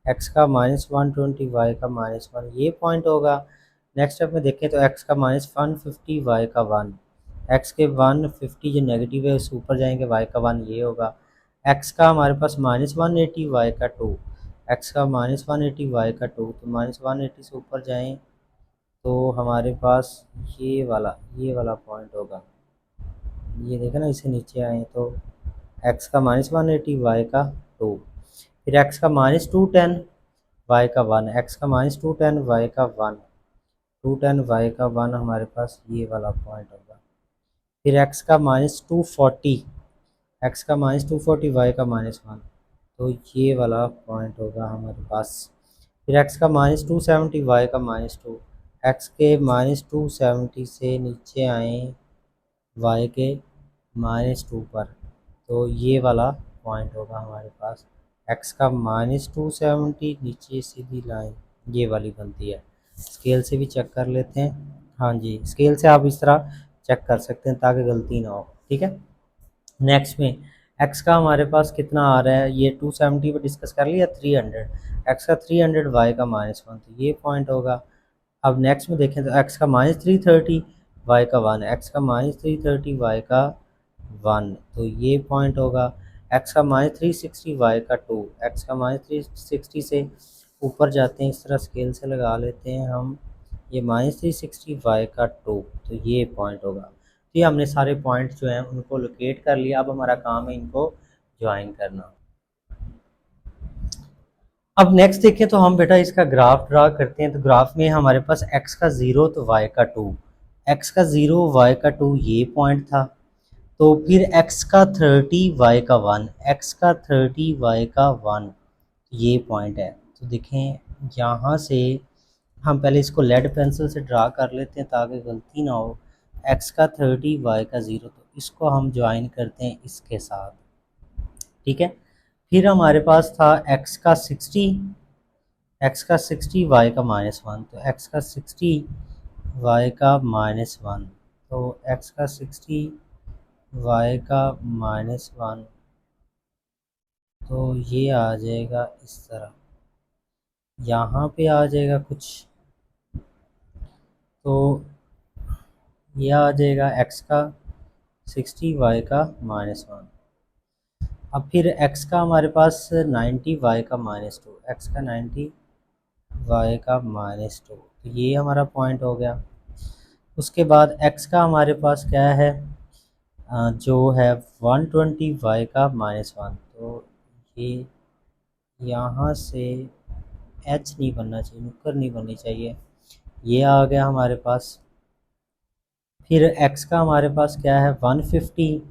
एक्स का -120 वाई का -1 ये पॉइंट होगा। नेक्स्ट स्टेप में देखें तो एक्स का -150 वाई का 1, एक्स के 150 जो नेगेटिव है उससे ऊपर जाएंगे वाई का 1 ये होगा। एक्स का हमारे पास -180 वाई का 2, एक्स का -180 वाई का 2, तो -180 से ऊपर जाएं तो हमारे पास ये वाला पॉइंट होगा। ये देखा ना, इसे नीचे आए तो एक्स का -180 वाई का 2, फिर एक्स का -210 वाई का 1, एक्स का -210 वाई का 1, 210 वाई का 1 हमारे पास ये वाला पॉइंट होगा। फिर एक्स का -240, एक्स का -240 वाई का -1, तो ये वाला पॉइंट होगा हमारे पास। फिर एक्स का -270 वाई का -2, एक्स के -270 से नीचे आए वाई के -2 पर, तो ये वाला पॉइंट होगा हमारे पास। एक्स का -270 नीचे सीधी लाइन ये वाली बनती है। स्केल से भी चेक कर लेते हैं। हाँ जी, स्केल से आप इस तरह चेक कर सकते हैं ताकि गलती ना हो, ठीक है। नेक्स्ट में एक्स का हमारे पास कितना आ रहा है, ये 270 पे डिस्कस कर लिया 300, एक्स का 300 वाई का -1, तो ये पॉइंट होगा। अब नेक्स्ट में देखें तो एक्स का -330 वाई का 1, एक्स का -330 वाई का 1, तो ये पॉइंट होगा। एक्स का -360 वाई का 2, एक्स का -360 से ऊपर जाते हैं, इस तरह स्केल से लगा लेते हैं हम, ये -360 वाई का 2, तो ये पॉइंट होगा। तो ये हमने सारे पॉइंट जो हैं उनको लोकेट कर लिया। अब हमारा काम है इनको ज्वाइन करना। अब नेक्स्ट देखें तो हम बेटा इसका ग्राफ ड्रा करते हैं। तो ग्राफ में हमारे पास एक्स का 0 तो वाई का 2, एक्स का 0 वाई का 2 ये पॉइंट था। तो फिर एक्स का 30 वाई का 1, एक्स का 30 वाई का 1 ये पॉइंट है। तो देखें यहाँ से हम पहले इसको लेड पेंसिल से ड्रा कर लेते हैं ताकि गलती ना हो। एक्स का 30 वाई का 0, तो इसको हम ज्वाइन करते हैं इसके साथ, ठीक है। फिर हमारे पास था एक्स का 60, एक्स का 60 वाई का -1, तो एक्स का 60 वाई का -1, तो एक्स का 60 वाई का -1, तो ये आ जाएगा इस तरह, यहाँ पे आ जाएगा कुछ, तो ये आ जाएगा एक्स का 60 वाई का -1। अब फिर एक्स का हमारे पास 90 वाई का -2, एक्स का 90 वाई का -2, तो ये हमारा पॉइंट हो गया। उसके बाद एक्स का हमारे पास क्या है, जो है 120 वाई का -1, तो ये यहाँ से एच नहीं बनना चाहिए, नुक्कर नहीं बननी चाहिए, ये आ गया हमारे पास। फिर एक्स का हमारे पास क्या है 150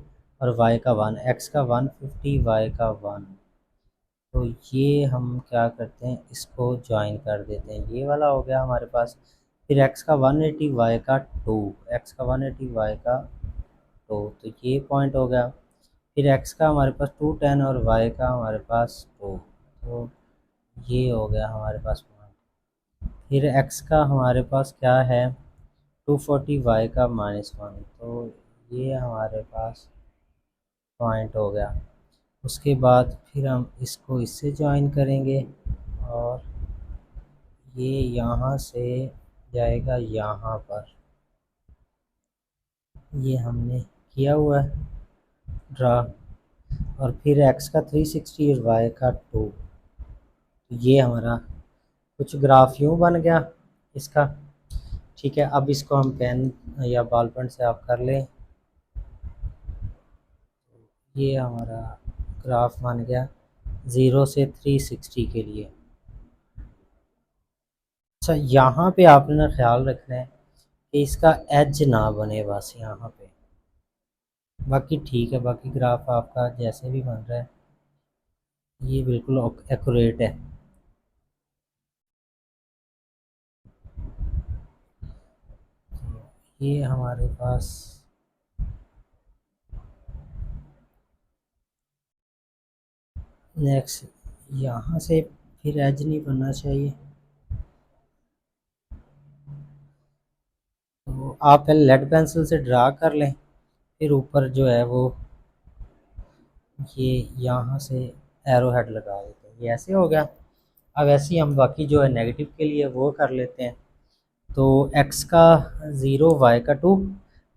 और वाई का 1, एक्स का 150 वाई का 1, तो ये हम क्या करते हैं इसको ज्वाइन कर देते हैं, ये वाला हो गया हमारे पास। फिर एक्स का 180 वाई का 2, एक्स का 180 वाई का 2, तो ये पॉइंट हो गया। फिर एक्स का हमारे पास 210 और वाई का हमारे पास 2, तो ये हो गया हमारे पास पॉइंट। फिर एक्स का हमारे पास क्या है 240 वाई का -1, तो ये हमारे पास पॉइंट हो गया। उसके बाद फिर हम इसको इससे ज्वाइन करेंगे और ये यहाँ से जाएगा यहाँ पर। ये हमने किया हुआ है ड्रा। और फिर x का 360 और y का 2। तो ये हमारा कुछ ग्राफ यूँ बन गया इसका। ठीक है, अब इसको हम पेन या बॉल पेन से आप कर लें। ये हमारा ग्राफ बन गया 0 से 360 के लिए। अच्छा, यहाँ पे आपने ना ख्याल रखना है कि इसका एज ना बने बस यहाँ पे। बाकी ठीक है, बाकी ग्राफ आपका जैसे भी बन रहा है ये बिल्कुल एक्यूरेट है। ये हमारे पास नेक्स्ट यहाँ से फिर एज नहीं बनना चाहिए। तो आप पहले लेड पेंसिल से ड्रा कर लें, फिर ऊपर जो है वो ये यहाँ से एरो हेड लगा देते हैं। ये ऐसे हो गया। अब ऐसे ही हम बाकी जो है नेगेटिव के लिए वो कर लेते हैं। तो x का 0 y का 2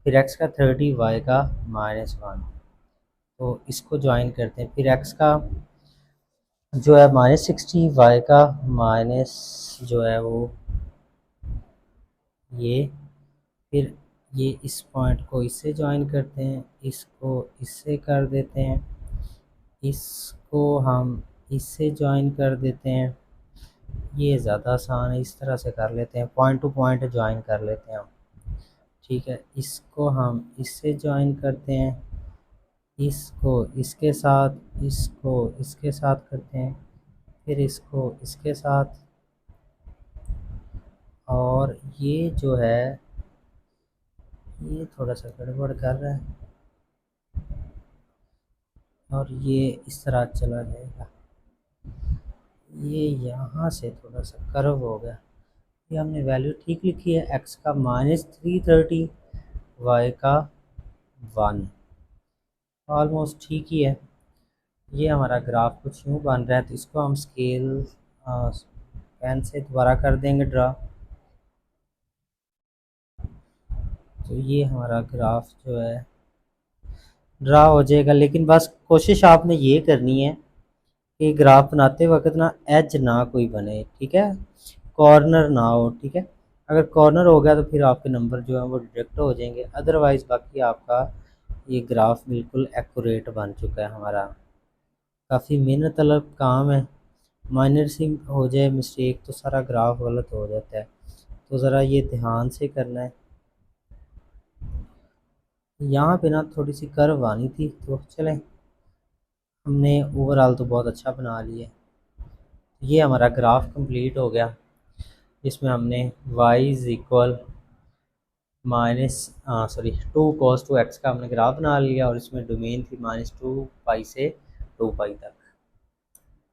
फिर x का 30 y का -1। तो इसको ज्वाइन करते हैं। फिर x का जो है -60 y का माइनस जो है वो ये। फिर ये इस पॉइंट को इससे ज्वाइन करते हैं, इसको इससे कर देते हैं, इसको हम इससे ज्वाइन कर देते हैं। ये ज़्यादा आसान है, इस तरह से कर लेते हैं, पॉइंट टू पॉइंट ज्वाइन कर लेते हैं हम। ठीक है, इसको हम इससे ज्वाइन करते हैं, इसको इसके साथ, इसको इसके साथ करते हैं, फिर इसको इसके साथ। और ये जो है ये थोड़ा सा गड़बड़ कर रहा है और ये इस तरह चला जाएगा। ये यहाँ से थोड़ा सा कर्व हो गया। ये हमने वैल्यू ठीक लिखी है, x का -330 y का 1, ऑलमोस्ट ठीक ही है। ये हमारा ग्राफ कुछ यूँ बन रहा है। तो इसको हम स्केल पेन से दोबारा कर देंगे ड्रा। तो ये हमारा ग्राफ जो है ड्रा हो जाएगा। लेकिन बस कोशिश आपने ये करनी है कि ग्राफ बनाते वक्त ना एज ना कोई बने, ठीक है, कॉर्नर ना हो। ठीक है, अगर कॉर्नर हो गया तो फिर आपके नंबर जो है वो डिडक्ट हो जाएंगे। अदरवाइज़ बाकी आपका ये ग्राफ बिल्कुल एक्यूरेट बन चुका है हमारा। काफ़ी मेहनत तलब काम है, माइनर सी हो जाए मिस्टेक तो सारा ग्राफ गलत हो जाता है। तो ज़रा ये ध्यान से करना है। यहाँ पे ना थोड़ी सी कर्व आनी थी, तो चलें, हमने ओवरऑल तो बहुत अच्छा बना लिया। ये हमारा ग्राफ कंप्लीट हो गया, इसमें हमने y is equal -2 cos 2x का हमने ग्राफ बना लिया और इसमें डोमेन थी -2 पाई से 2 पाई तक।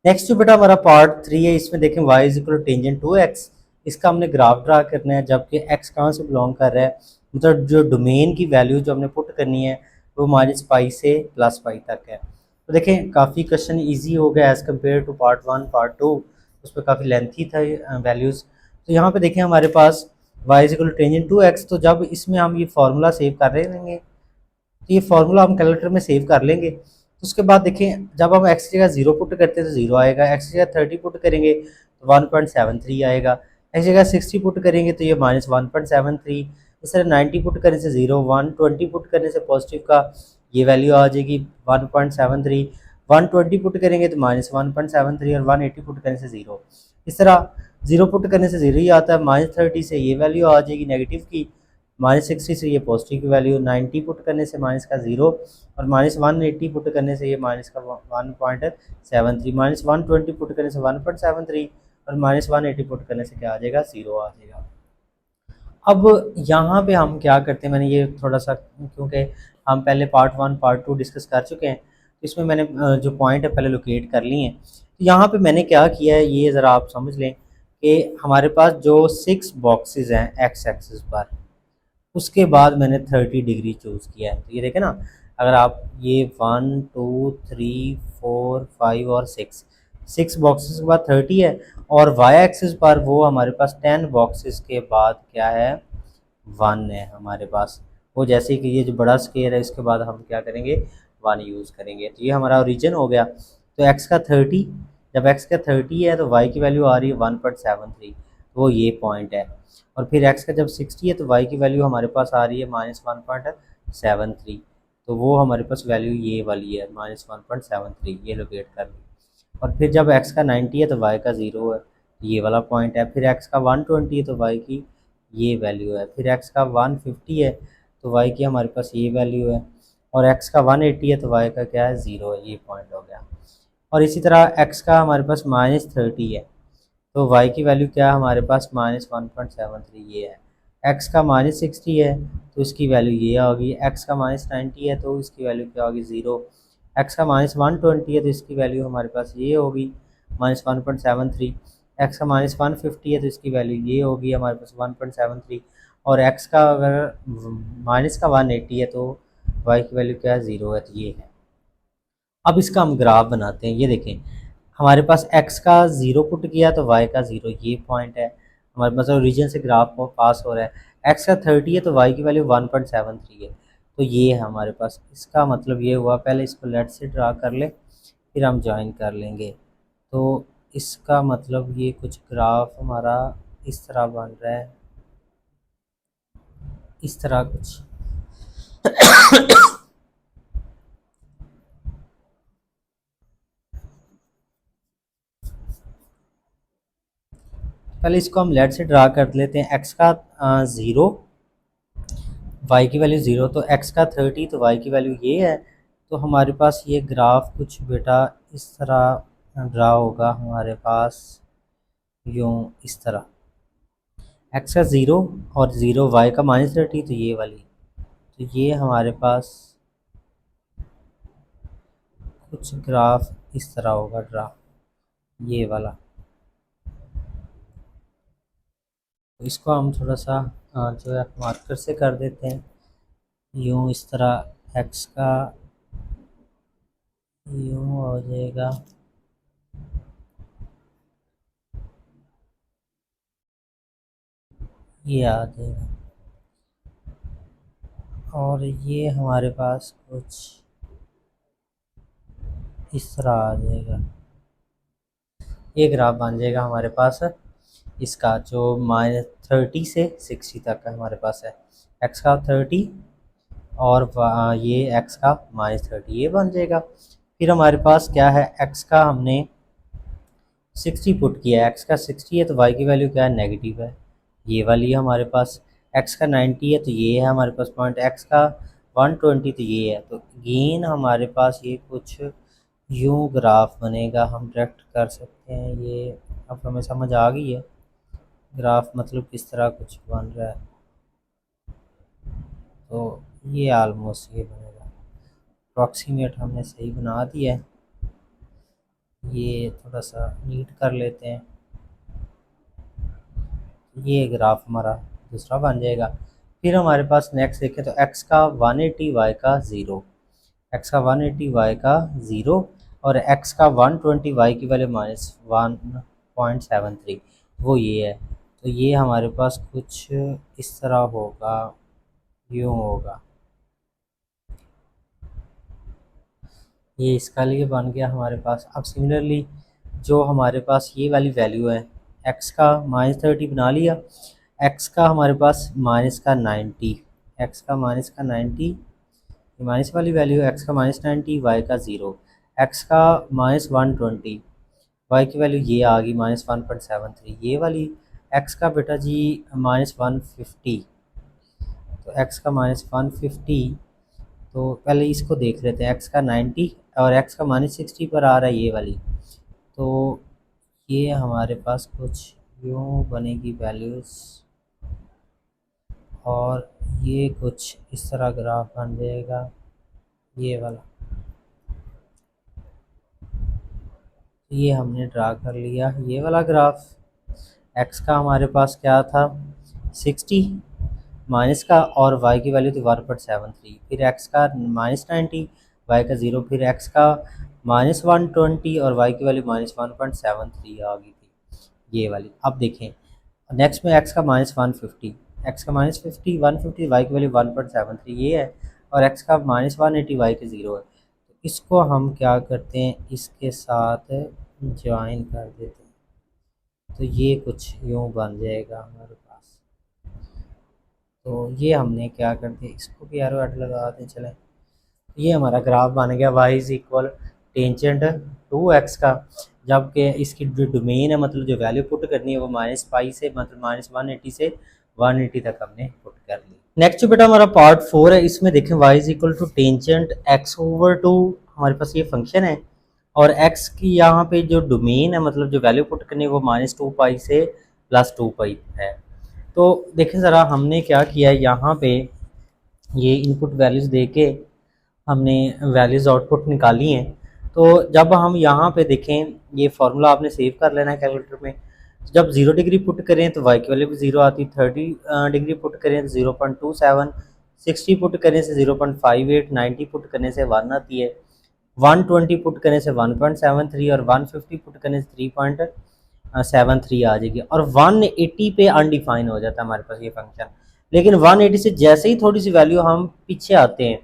नेक्स्ट जो बेटा हमारा पार्ट 3 है, इसमें देखें y is equal tangent 2x। इसका हमने ग्राफ ड्रा करना है, जबकि x कहाँ से बिलोंग कर रहा है, मतलब जो डोमेन की वैल्यू जो हमने पुट करनी है वो -पाई से +पाई तक है। तो देखें काफ़ी क्वेश्चन इजी हो गया as compare to part 1 part 2, उस पर काफ़ी लेंथी था वैल्यूज़। तो यहाँ पे देखें हमारे पास y is equal tangent 2x। तो जब इसमें हम ये फार्मूला सेव कर रहे होंगे तो ये फार्मूला हम कैलकुलेटर में सेव कर लेंगे। तो उसके बाद देखें जब हम x की जगह 0 पुट करते हैं तो 0 आएगा, x की जगह 30 पुट करेंगे तो 1.73 आएगा, x की जगह 60 पुट करेंगे तो ये -1.73। इस तरह 90 पुट करने से 0, 120 पुट करने से पॉजिटिव का ये वैल्यू आ जाएगी 1.73, 120 पुट करेंगे तो -1.73 और 180 पुट करने से 0। इस तरह 0 पुट करने से 0 ही आता है, -30 से ये वैल्यू आ जाएगी नेगेटिव की, -60 से ये पॉजिटिव की वैल्यू, 90 पुट करने से माइनस का 0 और -180 पुट करने से ये माइनस का 1.73, -120 पुट करने से 1.73 और -180 पुट करने से क्या आ जाएगा, 0 आ जाएगा। अब यहाँ पे हम क्या करते हैं, मैंने ये थोड़ा सा क्योंकि हम पहले पार्ट 1 पार्ट 2 डिस्कस कर चुके हैं तो इसमें मैंने जो पॉइंट है पहले लोकेट कर लिए हैं। तो यहाँ पे मैंने क्या किया है ये ज़रा आप समझ लें कि हमारे पास जो 6 बॉक्सेस हैं एक्स एक्सिस पर, उसके बाद मैंने 30 डिग्री चूज़ किया है। तो ये देखें ना, अगर आप ये 1 2 3 4 5 और 6 बॉक्सेस के बाद 30 है, और वाई एक्सिस पर वो हमारे पास 10 बॉक्सेस के बाद क्या है, 1 है हमारे पास। वो जैसे कि ये जो बड़ा स्केयर है इसके बाद हम क्या करेंगे, 1 यूज़ करेंगे। तो ये हमारा ओरिजिन हो गया। तो एक्स का 30, जब एक्स का 30 है तो वाई की वैल्यू आ रही है 1.73, वो ये पॉइंट है। और फिर एक्स का जब 60 है तो वाई की वैल्यू हमारे पास आ रही है -1.73, तो वो हमारे पास वैल्यू ये वाली है -1.73, ये लोकेट कर ली। और फिर जब एक्स का 90 है तो वाई का 0 है, ये वाला पॉइंट है। फिर एक्स का 120 है तो वाई की ये वैल्यू है। फिर एक्स का 150 है तो वाई की हमारे पास ये वैल्यू है। और एक्स का 180 है तो वाई का क्या है, 0 है, ये पॉइंट हो गया। और इसी तरह एक्स का हमारे पास -30 है तो वाई की वैल्यू क्या है हमारे पास, -1.73, ये है। एक्स का -60 है तो इसकी वैल्यू ये होगी। एक्स का -90 है तो इसकी वैल्यू क्या होगी, 0। एक्स का -120 है तो इसकी वैल्यू हमारे पास ये होगी -1.73। एक्स का -150 है तो इसकी वैल्यू ये होगी हमारे पास 1.73। और एक्स का अगर -180 है तो वाई की वैल्यू क्या है, 0 है, तो ये है। अब इसका हम ग्राफ बनाते हैं। ये देखें, हमारे पास एक्स का 0 पुट किया तो वाई का 0, ये पॉइंट है हमारे पास। ओरिजिन से ग्राफ पास हो रहा है। एक्स का 30 है तो वाई की वैल्यू 1.73 है, तो ये है हमारे पास। इसका मतलब ये हुआ, पहले इसको लेट से ड्रा कर ले फिर हम ज्वाइन कर लेंगे। तो इसका मतलब ये कुछ ग्राफ हमारा इस तरह बन रहा है, इस तरह कुछ। पहले इसको हम लेट से ड्रा कर लेते हैं। एक्स का 0, वाई की वैल्यू 0, तो एक्स का 30 तो वाई की वैल्यू ये है। तो हमारे पास ये ग्राफ कुछ बेटा इस तरह ड्रा होगा हमारे पास, यूँ इस तरह। एक्स का 0 और 0, वाई का -30, तो ये वाली। तो ये हमारे पास कुछ ग्राफ इस तरह होगा ड्रा, ये वाला। तो इसको हम थोड़ा सा जो है मार्कर से कर देते हैं, यूँ इस तरह एक्स का यूँ हो जाएगा। ये आ जाएगा और ये हमारे पास कुछ इस तरह आ जाएगा। ये ग्राफ बन जाएगा हमारे पास इसका, जो -30 से 60 तक का हमारे पास है। एक्स का 30 और ये एक्स का -30, ये बन जाएगा। फिर हमारे पास क्या है, एक्स का हमने 60 पुट किया है। एक्स का 60 है तो वाई की वैल्यू क्या है, नेगेटिव है, ये वाली है हमारे पास। एक्स का 90 है तो ये है हमारे पास पॉइंट। एक्स का 120 तो ये है। तो गेन हमारे पास ये कुछ यूँ ग्राफ बनेगा, हम डायरेक्ट कर सकते हैं ये। अब हमें समझ आ गई है ग्राफ मतलब किस तरह कुछ बन रहा है। तो ये आलमोस्ट ये बनेगा, अप्रॉक्सीमेट हमने सही बना दिया है। ये थोड़ा सा नीट कर लेते हैं, ये ग्राफ हमारा दूसरा बन जाएगा। फिर हमारे पास नेक्स्ट देखें तो एक्स का 180, वाई का 0। एक्स का 180, वाई का 0, और एक्स का 120, वाई की वैल्यू -1.73, वो ये है। तो ये हमारे पास कुछ इस तरह होगा, यूँ होगा। ये इसका लिए बन गया हमारे पास। अब सिमिलरली जो हमारे पास ये वाली वैल्यू है, एक्स का -30 बना लिया। एक्स का हमारे पास माइनस का 90, एक्स का -90, माइनस वाली वैल्यू, एक्स का -90, वाई का 0। एक्स का -120, वाई की वैल्यू ये आ गई -1.73, ये वाली। एक्स का बेटा जी -150, तो एक्स का -150, तो पहले इसको देख लेते हैं। एक्स का 90 और एक्स का -60 पर आ रहा है ये वाली। तो ये हमारे पास कुछ यूँ बनेगी वैल्यूज़, और ये कुछ इस तरह ग्राफ बन जाएगा, ये वाला। ये हमने ड्रा कर लिया ये वाला ग्राफ। एक्स का हमारे पास क्या था, 60, माइनस का और वाई की वैल्यू थी 1.73, फिर एक्स का -90, वाई का 0, फिर एक्स का -120 और वाई की वैल्यू -1.73 आ गई थी ये वाली। अब देखें नेक्स्ट में एक्स का -150, एक्स का -50 150, वाई की वैल्यू 1.73 ये है, और एक्स का -180 वाई के 0 है। तो इसको हम क्या करते हैं, इसके साथ ज्वाइन कर देते हैं, तो ये कुछ यूँ बन जाएगा हमारे पास। तो ये हमने क्या कर दिया, इसको भी एरो हेड लगा दें चलें। ये हमारा ग्राफ बन गया y is equal tangent 2x का, जबकि इसकी जो डोमेन है मतलब जो वैल्यू पुट करनी है वो -पाई से मतलब -180 से 180 तक हमने पुट कर ली। नेक्स्ट बेटा हमारा पार्ट 4 है, इसमें देखें y is equal to tangent x/2 हमारे पास ये फंक्शन है, और x की यहाँ पे जो डोमेन है मतलब जो वैल्यू पुट करनी है वो -2 पाई से +2 पाई है। तो देखें ज़रा हमने क्या किया है, यहाँ पे ये इनपुट वैल्यूज़ दे के हमने वैल्यूज़ आउटपुट निकाली हैं। तो जब हम यहाँ पे देखें, ये फार्मूला आपने सेव कर लेना है कैलकुलेटर में। जब 0 डिग्री पुट करें तो वाई की वैल्यू भी 0 आती, 30 डिग्री पुट करें तो 0.27, 60 पुट करें से 0.58, 90 पुट करने से 1 आती है, 120 पुट करने से 1.73 और 150 पुट करने से 3.73 आ जाएगी, और 180 पे अनडिफाइन हो जाता है हमारे पास ये फंक्शन। लेकिन 180 से जैसे ही थोड़ी सी वैल्यू हम पीछे आते हैं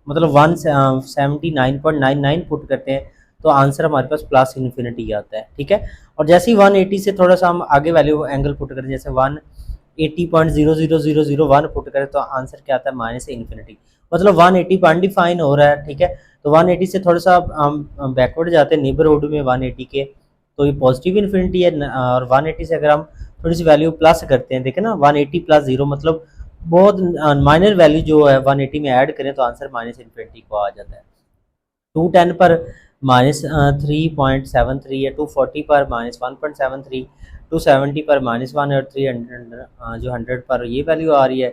मतलब 179.99 पुट करते हैं तो आंसर हमारे पास प्लस इन्फिनिटी आता है, ठीक है। और जैसे ही 180 से थोड़ा सा हम आगे वैल्यू एंगल पुट करें, जैसे 180.00001 पुट करें तो आंसर क्या आता है माइनस इन्फिनिटी, मतलब 180 पर अनडिफाइन हो रहा है, ठीक है। तो 180 से थोड़ा सा हम बैकवर्ड जाते हैं नेबरहुड में 180 के, तो ये पॉजिटिव इन्फिनिटी है, और 180 से अगर हम थोड़ी सी वैल्यू प्लस करते हैं, देखें ना 180 + 0 मतलब बहुत माइनर वैल्यू जो है 180 में ऐड करें तो आंसर माइनस इन्फिनिटी को आ जाता है। 210 पर -3.73 है, 240 पर -1.73, 270 पर -1 और 300 जो 100 पर ये वैल्यू आ रही है,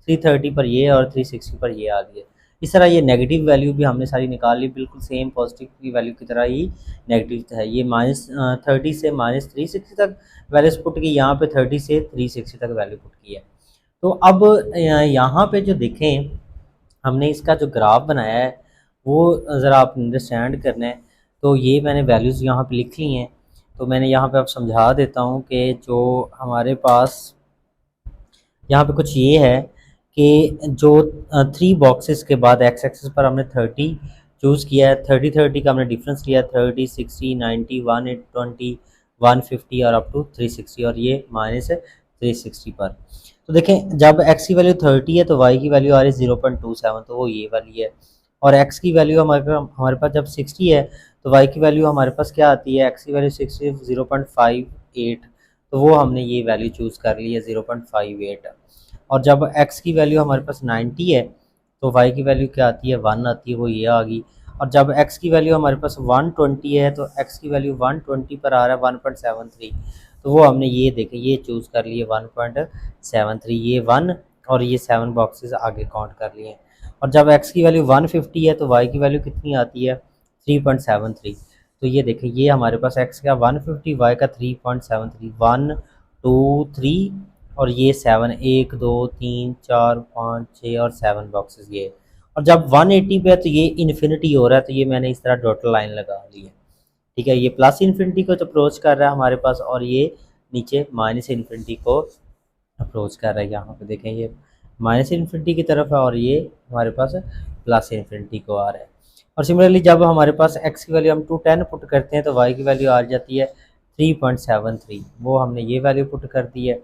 330 पर ये और 360 पर ये आ रही है। इस तरह ये नेगेटिव वैल्यू भी हमने सारी निकाल ली, बिल्कुल सेम पॉजिटिव की वैल्यू की तरह ही नेगेटिव है। ये -30 से -360 तक वैल्यूज पुट की, यहाँ पे 30 से 360 तक वैल्यू पुट की है। तो अब यहाँ पे जो देखें हमने इसका जो ग्राफ बनाया है वो ज़रा आप अंडरस्टैंड करना है। तो ये मैंने वैल्यूज़ यहाँ पे लिख ली हैं, तो मैंने यहाँ पे अब समझा देता हूँ कि जो हमारे पास यहाँ पे कुछ ये है कि जो 3 बॉक्सेस के बाद एक्स एक्सिस पर हमने 30 चूज़ किया है, 30 का हमने डिफरेंस लिया, 30 60 90 120 150 और अप टू 360, और ये -360 पर। तो देखें जब x की वैल्यू 30 है तो y की वैल्यू आ रही है 0.27, तो वो ये वाली है, और x की वैल्यू हमारे पास जब 60 है तो y की वैल्यू हमारे पास क्या आती है, x की वैल्यू 60 0.58, तो वो हमने ये वैल्यू चूज़ कर ली है 0.58। और जब x की वैल्यू हमारे पास 90 है तो y की वैल्यू क्या आती है 1 आती है, वो ये आ गई। और जब x की वैल्यू हमारे पास 120 है तो x की वैल्यू 120 पर आ रहा है 1.73, तो वो हमने ये देखे ये चूज़ कर लिए 1.73, ये 1 और ये 7 बॉक्सेस आगे काउंट कर लिए। और जब x की वैल्यू 150 है तो y की वैल्यू कितनी आती है 3.73, तो ये देखें ये हमारे पास x का 150 y का 3.73, 1 2 3 और ये 7, 1 2 3 4 5 6 और 7 बॉक्सेस ये। और जब 180 पे है तो ये इन्फिनिटी हो रहा है, तो ये मैंने इस तरह डॉट लाइन लगा ली है, ठीक है। ये प्लस इन्फिनिटी को तो अप्रोच कर रहा है हमारे पास, और ये नीचे माइनस इन्फिनिटी को अप्रोच कर रहा है। यहाँ पे देखें ये माइनस इन्फिनिटी की तरफ है और ये हमारे पास प्लस इन्फिनिटी को आ रहा है। और सिमिलरली जब हमारे पास x की वैल्यू हम 210 पुट करते हैं तो y की वैल्यू आ जाती है 3.73, वो हमने ये वैल्यू पुट कर दी है।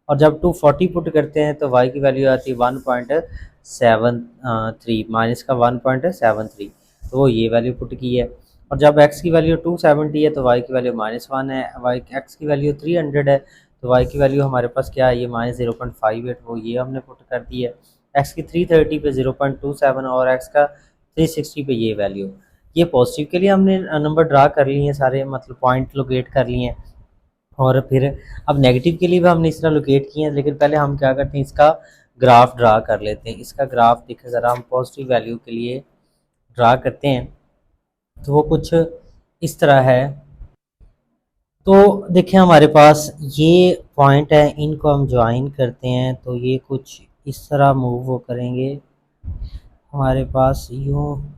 और जब 240 पुट करते हैं तो y की वैल्यू आती है 1.73 माइनस का 1.73, तो वो ये वैल्यू पुट की है। और जब x की वैल्यू 270 है तो y की वैल्यू -1 है, x की वैल्यू 300 है तो y की वैल्यू हमारे पास क्या है ये -0.58, वो ये हमने पुट कर दी है। x की 330 पे 0.27 और x का 360 पे ये वैल्यू। ये पॉजिटिव के लिए हमने नंबर ड्रा कर लिए हैं सारे, मतलब पॉइंट लोकेट कर लिए हैं, और फिर अब नेगेटिव के लिए भी हमने इस तरह लोकेट किए हैं। लेकिन पहले हम क्या करते हैं इसका ग्राफ ड्रा कर लेते हैं। इसका ग्राफ देखें ज़रा, हम पॉजिटिव वैल्यू के लिए ड्रा करते हैं तो वो कुछ इस तरह है। तो देखिए हमारे पास ये पॉइंट है, इनको हम ज्वाइन करते हैं तो ये कुछ इस तरह मूव वो करेंगे हमारे पास यूँ,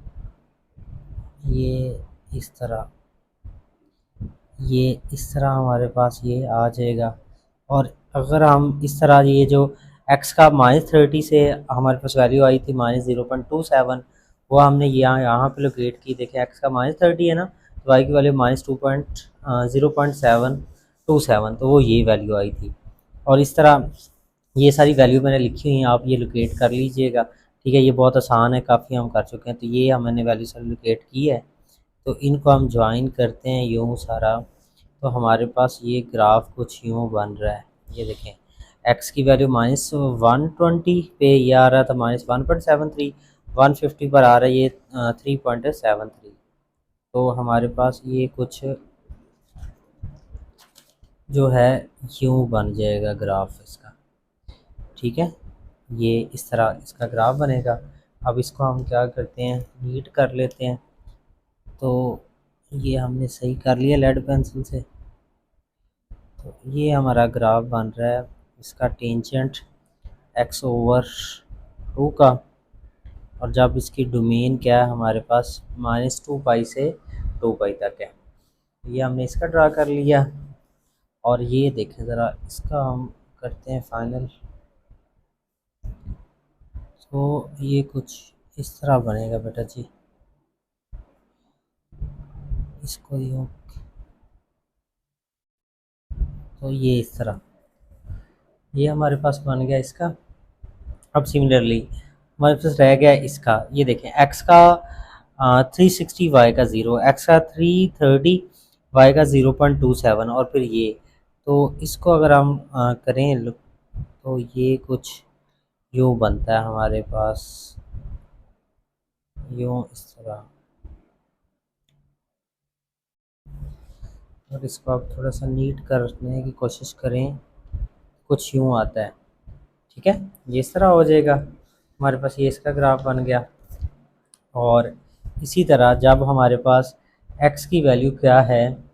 ये इस तरह, ये इस तरह हमारे पास ये आ जाएगा। और अगर हम इस तरह ये जो x का -30 से हमारे पास वैल्यू आई थी -0.27, वो हमने यहाँ यहाँ पे लोकेट की। देखें x का -30 है ना, तो y की वैल्यू -0.727, तो वो ये वैल्यू आई थी। और इस तरह ये सारी वैल्यू मैंने लिखी हुई हैं, आप ये लोकेट कर लीजिएगा। ठीक है, ये बहुत आसान है, काफ़ी हम कर चुके हैं। तो ये हमने वैल्यू सारी लोकेट की है, तो इनको हम ज्वाइन करते हैं यूँ सारा, तो हमारे पास ये ग्राफ कुछ यूँ बन रहा है। ये देखें, x की वैल्यू -120 पे ये आ रहा था -1.73, 150 पर आ रहा है ये 3.73। तो हमारे पास ये कुछ जो है यूँ बन जाएगा ग्राफ इसका। ठीक है, ये इस तरह इसका ग्राफ बनेगा। अब इसको हम क्या करते हैं, नीट कर लेते हैं। तो ये हमने सही कर लिया लेड पेंसिल से। तो ये हमारा ग्राफ बन रहा है, इसका टेंजेंट x/2 का, और जब इसकी डोमेन क्या है हमारे पास -2 पाई से 2 पाई तक है। ये हमने इसका ड्रा कर लिया। और ये देखें ज़रा, इसका हम करते हैं फाइनल। तो ये कुछ इस तरह बनेगा बेटा जी, इसको यूँ, तो ये इस तरह ये हमारे पास बन गया इसका। अब सिमिलरली हमारे पास रह गया इसका, ये देखें x का 360, y का 0, x का 330, y का 0.27, और फिर ये, तो इसको अगर हम करें तो ये कुछ यूँ बनता है हमारे पास, यूँ इस तरह। और इसको आप थोड़ा सा नीट करने की कोशिश करें, कुछ यूँ आता है। ठीक है, ये इस तरह हो जाएगा हमारे पास, ये इसका ग्राफ बन गया। और इसी तरह जब हमारे पास x की वैल्यू क्या है,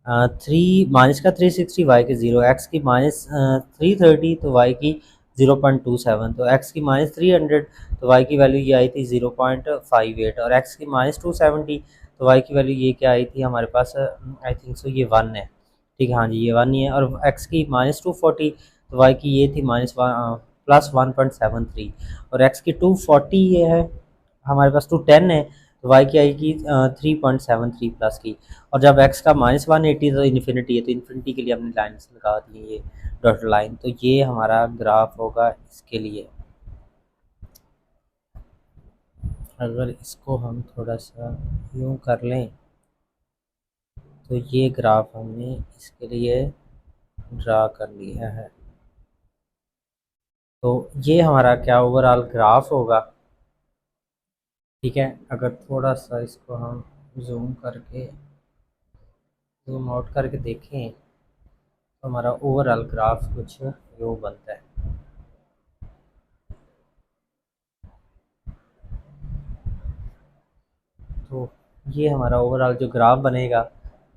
थ्री माइनस का 360, वाई की 0, एक्स की -330, तो वाई की 0.27, तो एक्स की -300, तो वाई की वैल्यू ये आई थी 0.58, और एक्स की -270, तो वाई की वैल्यू ये क्या आई थी हमारे पास, आई थिंक सो ये 1 है। ठीक है, हाँ जी ये 1 ही है। और एक्स की -240, तो वाई की ये थी +1.73, और एक्स की 240 ये है, हमारे पास 210 है, तो वाई की आएगी 3.73 प्लस की। और जब x का -180 तो इन्फिनिटी है, तो इन्फिनिटी के लिए हमने लाइन लगा दी है, ये डॉट लाइन। तो ये हमारा ग्राफ होगा इसके लिए। अगर इसको हम थोड़ा सा यूँ कर लें, तो ये ग्राफ हमने इसके लिए ड्रा कर लिया है। तो ये हमारा क्या ओवरऑल ग्राफ होगा। ठीक है, अगर थोड़ा सा इसको हम जूम करके, जूम आउट करके देखें, तो हमारा ओवरऑल ग्राफ कुछ यूँ बनता है। तो ये हमारा ओवरऑल जो ग्राफ बनेगा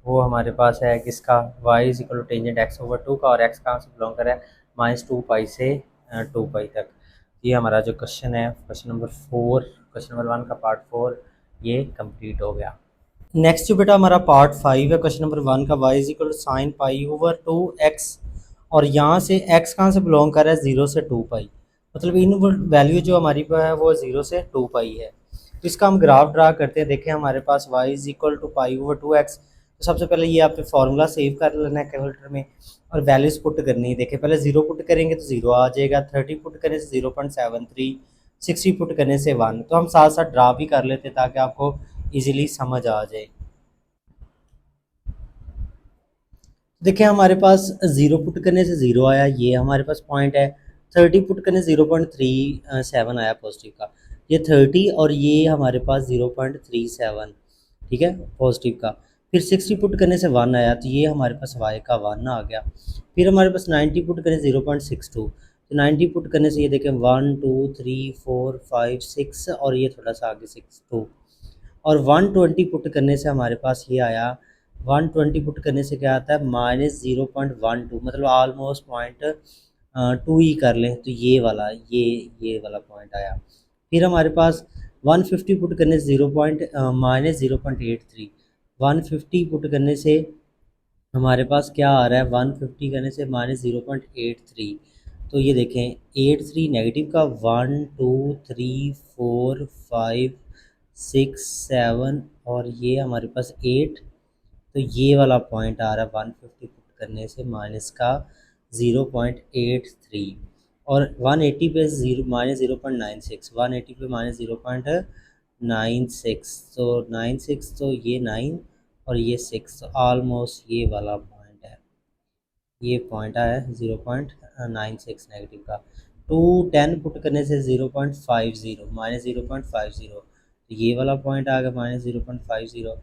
वो हमारे पास है किसका, y is equal to tangent x/2 का, और x कहाँ से बिलोंग कर रहा है -2 पाई से 2 पाई तक। ये हमारा जो क्वेश्चन है, क्वेश्चन नंबर 4, क्वेश्चन नंबर 1 का पार्ट 4 ये कंप्लीट हो गया। नेक्स्ट जो बेटा हमारा पार्ट 5 है, क्वेश्चन नंबर 1 का, y is equal to sine pi over 2x, और यहाँ से x कहाँ से बिलोंग कर रहा है, 0 से 2 पाई, मतलब इन वैल्यू जो हमारी है वो 0 से 2 पाई है। तो इसका हम ग्राफ ड्रा करते हैं। देखें हमारे पास y is equal to pi over 2x, तो सबसे पहले ये आपने फार्मूला सेव कर लेना है कैलकुलेटर में, और वैल्यूज पुट करनी है। देखें पहले 0 पुट करेंगे तो 0 आ जाएगा, 30 पुट करने से 0.73, 60 पुट करने से 1। तो हम साथ साथ ड्रा भी कर लेते हैं ताकि आपको ईजिली समझ आ जाए। देखिए हमारे पास 0 पुट करने से 0 आया, ये हमारे पास पॉइंट है। 30 पुट करने से 0.37 आया पॉजिटिव का, ये 30, और ये हमारे पास 0.37, ठीक है, पॉजिटिव का। फिर 60 पुट करने से 1 आया, तो ये हमारे पास y का 1 आ गया। फिर हमारे पास 90 पुट करने से 0.62, तो 90 पुट करने से ये देखें 1 2 3 4 5 6, और ये थोड़ा सा आगे 6 2। और 120 पुट करने से हमारे पास ये आया, 120 पुट करने से क्या आता है -0.12, मतलब ऑलमोस्ट पॉइंट टू ही कर लें तो ये वाला पॉइंट आया। फिर हमारे पास 150 पुट करने से माइनस 0.83, 150 पुट करने से हमारे पास क्या आ रहा है, 150 करने से माइनस 0.83। तो ये देखें 83 नेगेटिव का 1 2 3 4 5 6 7 और ये हमारे पास 8। तो ये वाला पॉइंट आ रहा है 150 पुट करने से माइनस का 0.83। और 180 पे माइनस 0.96, 180 पे माइनस 0.96, तो 96 तो ये 9 और ये 6, तो ऑलमोस्ट ये वाला पॉइंट है, ये पॉइंट आया 0.96 नेगेटिव का। 210 पुट करने से 0.50 माइनस 0.50, तो ये वाला पॉइंट आ गया माइनस 0.50।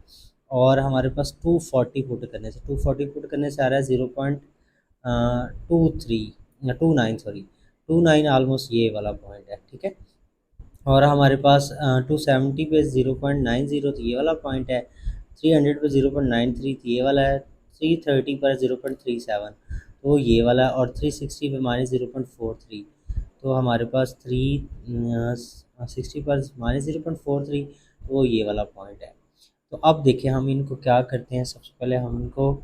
और हमारे पास 240 पुट करने से, 240 पुट करने से आ रहा है 0.23 या 29, सॉरी 29, ऑलमोस्ट ये वाला पॉइंट है, ठीक है। और हमारे पास 270 पे 0.90, तो ये वाला पॉइंट है। 300 पे 0.93, तो ये वाला है। 330 पर 0.37, तो ये वाला। और 360 पे माइनस 0.43, तो हमारे पास 360 पर माइनस 0.43, तो ये वाला पॉइंट है। तो अब देखिए हम इनको क्या करते हैं, सबसे पहले हम इनको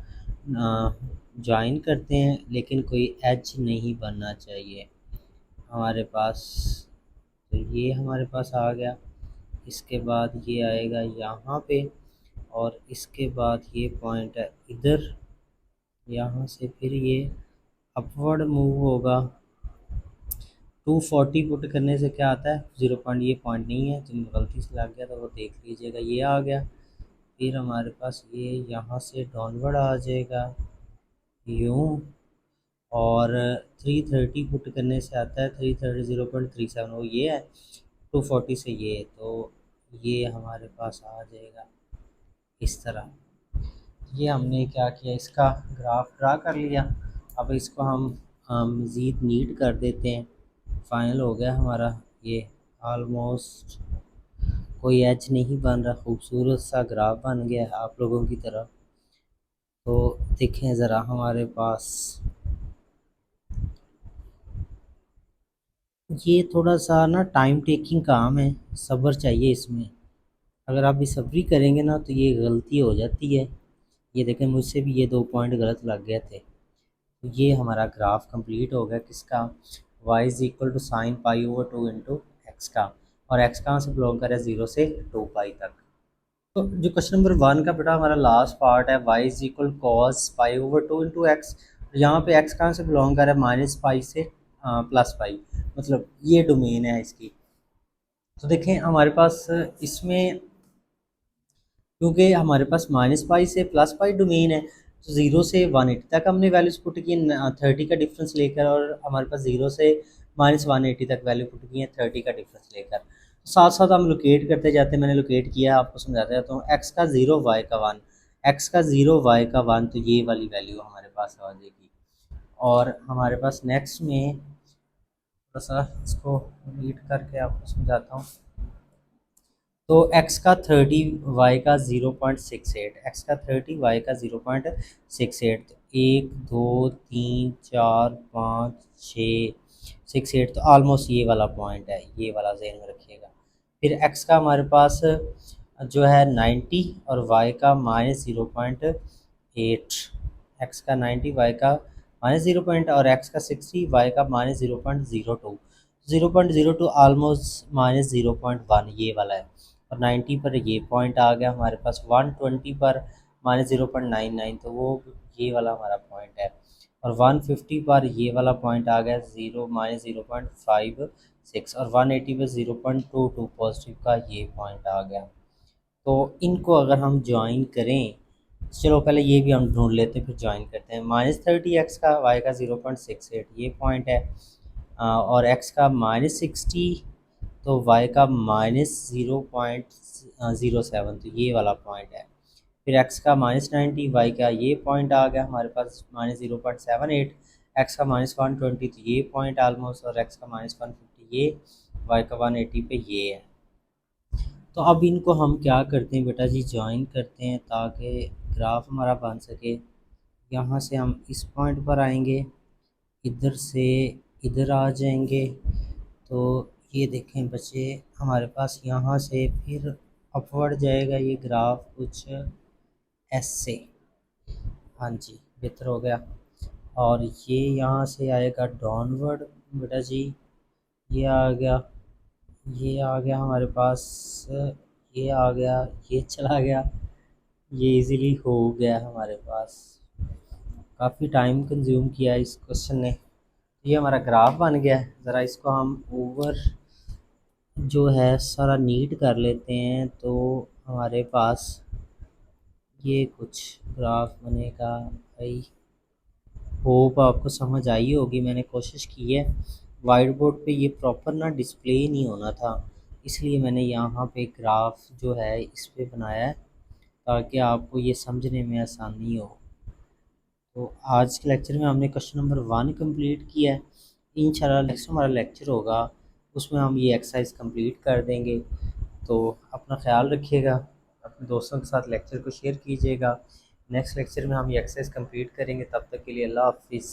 ज्वाइन करते हैं, लेकिन कोई एच नहीं बनना चाहिए हमारे पास। तो ये हमारे पास आ गया। इसके बाद ये आएगा यहाँ पे, और इसके बाद ये पॉइंट है इधर, यहाँ से फिर ये अपवर्ड मूव होगा। 240 पुट करने से क्या आता है 0 पॉइंट, ये पॉइंट नहीं है तो गलती से लग गया, तो वो देख लीजिएगा, ये आ गया। फिर हमारे पास ये यहाँ से डाउनवर्ड आ जाएगा यूँ। और 330 पुट करने से आता है 330 0.37, वो ये है। 240 से ये, तो ये हमारे पास आ जाएगा इस तरह। ये हमने क्या किया, इसका ग्राफ ड्रा कर लिया। अब इसको हम मज़ीद नीट कर देते हैं। फाइनल हो गया हमारा ये, ऑलमोस्ट कोई एज नहीं बन रहा, खूबसूरत सा ग्राफ बन गया है आप लोगों की तरह। तो देखें ज़रा हमारे पास ये थोड़ा सा ना टाइम टेकिंग काम है, सब्र चाहिए इसमें। अगर आप बेसब्री करेंगे ना तो ये गलती हो जाती है। ये देखें मुझसे भी ये 2 पॉइंट गलत लग गए थे। तो ये हमारा ग्राफ कंप्लीट हो गया किसका, y is equal to sine pi over 2 into x का। और एक्स कहाँ से बिलोंग करे, 0 से 2 पाई तक। तो जो क्वेश्चन नंबर 1 का बेटा हमारा लास्ट पार्ट है, y is equal cos pi over 2 into x. यहाँ पे x कहाँ से बिलोंग कर रहा है, माइनस पाई से प्लस पाई, मतलब ये डोमेन है इसकी। तो देखें हमारे पास इसमें, क्योंकि हमारे पास माइनस पाई से प्लस पाई डोमेन है, तो 0 से 180 तक हमने वैल्यूज पुट की 30 का डिफरेंस लेकर, और हमारे पास 0 से माइनस 180 तक वैल्यू पुट की है 30 का डिफरेंस लेकर। साथ साथ हम लोकेट करते जाते हैं, मैंने लोकेट किया है, आपको समझाता जाता हूँ। एक्स का 0 वाई का 1, एक्स का 0 वाई का 1, तो ये वाली वैल्यू हमारे पास आ जाएगी। और हमारे पास नेक्स्ट में थोड़ा सा इसको रीड करके आपको समझाता हूँ। तो x का 30 y का 0.68, x का 30 y का 0.68, तो 1 2 3 4 5 6 68, तो ऑलमोस्ट ये वाला पॉइंट है, ये वाला ज़हन में रखिएगा। फिर x का हमारे पास जो है 90 और y का माइनस 0.8, एक्स का 90 y का माइनस 0 और x का 60 y का माइनस 0.02, 0.02 ऑलमोस्ट माइनस 0.1 ये वाला है। और 90 पर ये पॉइंट आ गया हमारे पास। 120 पर माइनस 0.99, तो वो ये वाला हमारा पॉइंट है। और 150 पर ये वाला पॉइंट आ गया माइनस 0.56, और 180 पर 0.22 पॉजिटिव का ये पॉइंट आ गया। तो इनको अगर हम ज्वाइन करें, चलो पहले ये भी हम ढूंढ लेते हैं फिर ज्वाइन करते हैं। -30 एक्स का y का 0.68 ये पॉइंट है, और x का -60, तो y का -0.07, तो ये वाला पॉइंट है। फिर x का -90, y का ये पॉइंट आ गया हमारे पास -0.78, x का -120, तो ये पॉइंट ऑलमोस्ट, और x का -150 ये, y का 180 पे ये है। तो अब इनको हम क्या करते हैं बेटा जी, ज्वाइन करते हैं ताकि ग्राफ हमारा बन सके। यहाँ से हम इस पॉइंट पर आएंगे, इधर से इधर आ जाएंगे तो ये देखें बच्चे, हमारे पास यहाँ से फिर अपवर्ड जाएगा ये ग्राफ कुछ ऐसे। हाँ जी, बेहतर हो गया। और ये यहाँ से आएगा डाउनवर्ड बेटा जी, ये आ गया, ये आ गया हमारे पास, ये आ गया, ये चला गया, ये इजीली हो गया हमारे पास। काफ़ी टाइम कंज्यूम किया इस क्वेश्चन ने। ये हमारा ग्राफ बन गया है। ज़रा इसको हम ओवर जो है सारा नीट कर लेते हैं तो हमारे पास ये कुछ ग्राफ बनेगा भाई। होप आपको समझ आई होगी, मैंने कोशिश की है। वाइट बोर्ड पे ये प्रॉपर ना डिस्प्ले नहीं होना था, इसलिए मैंने यहाँ पे ग्राफ जो है इस पे बनाया है ताकि आपको ये समझने में आसानी हो। तो आज के लेक्चर में हमने क्वेश्चन नंबर 1 कंप्लीट किया है। इंशाल्लाह नेक्स्ट हमारा लेक्चर होगा, उसमें हम ये एक्सरसाइज कंप्लीट कर देंगे। तो अपना ख्याल रखिएगा, अपने दोस्तों के साथ लेक्चर को शेयर कीजिएगा। नेक्स्ट लेक्चर में हम ये एक्सरसाइज कंप्लीट करेंगे। तब तक के लिए अल्लाह हाफिज़।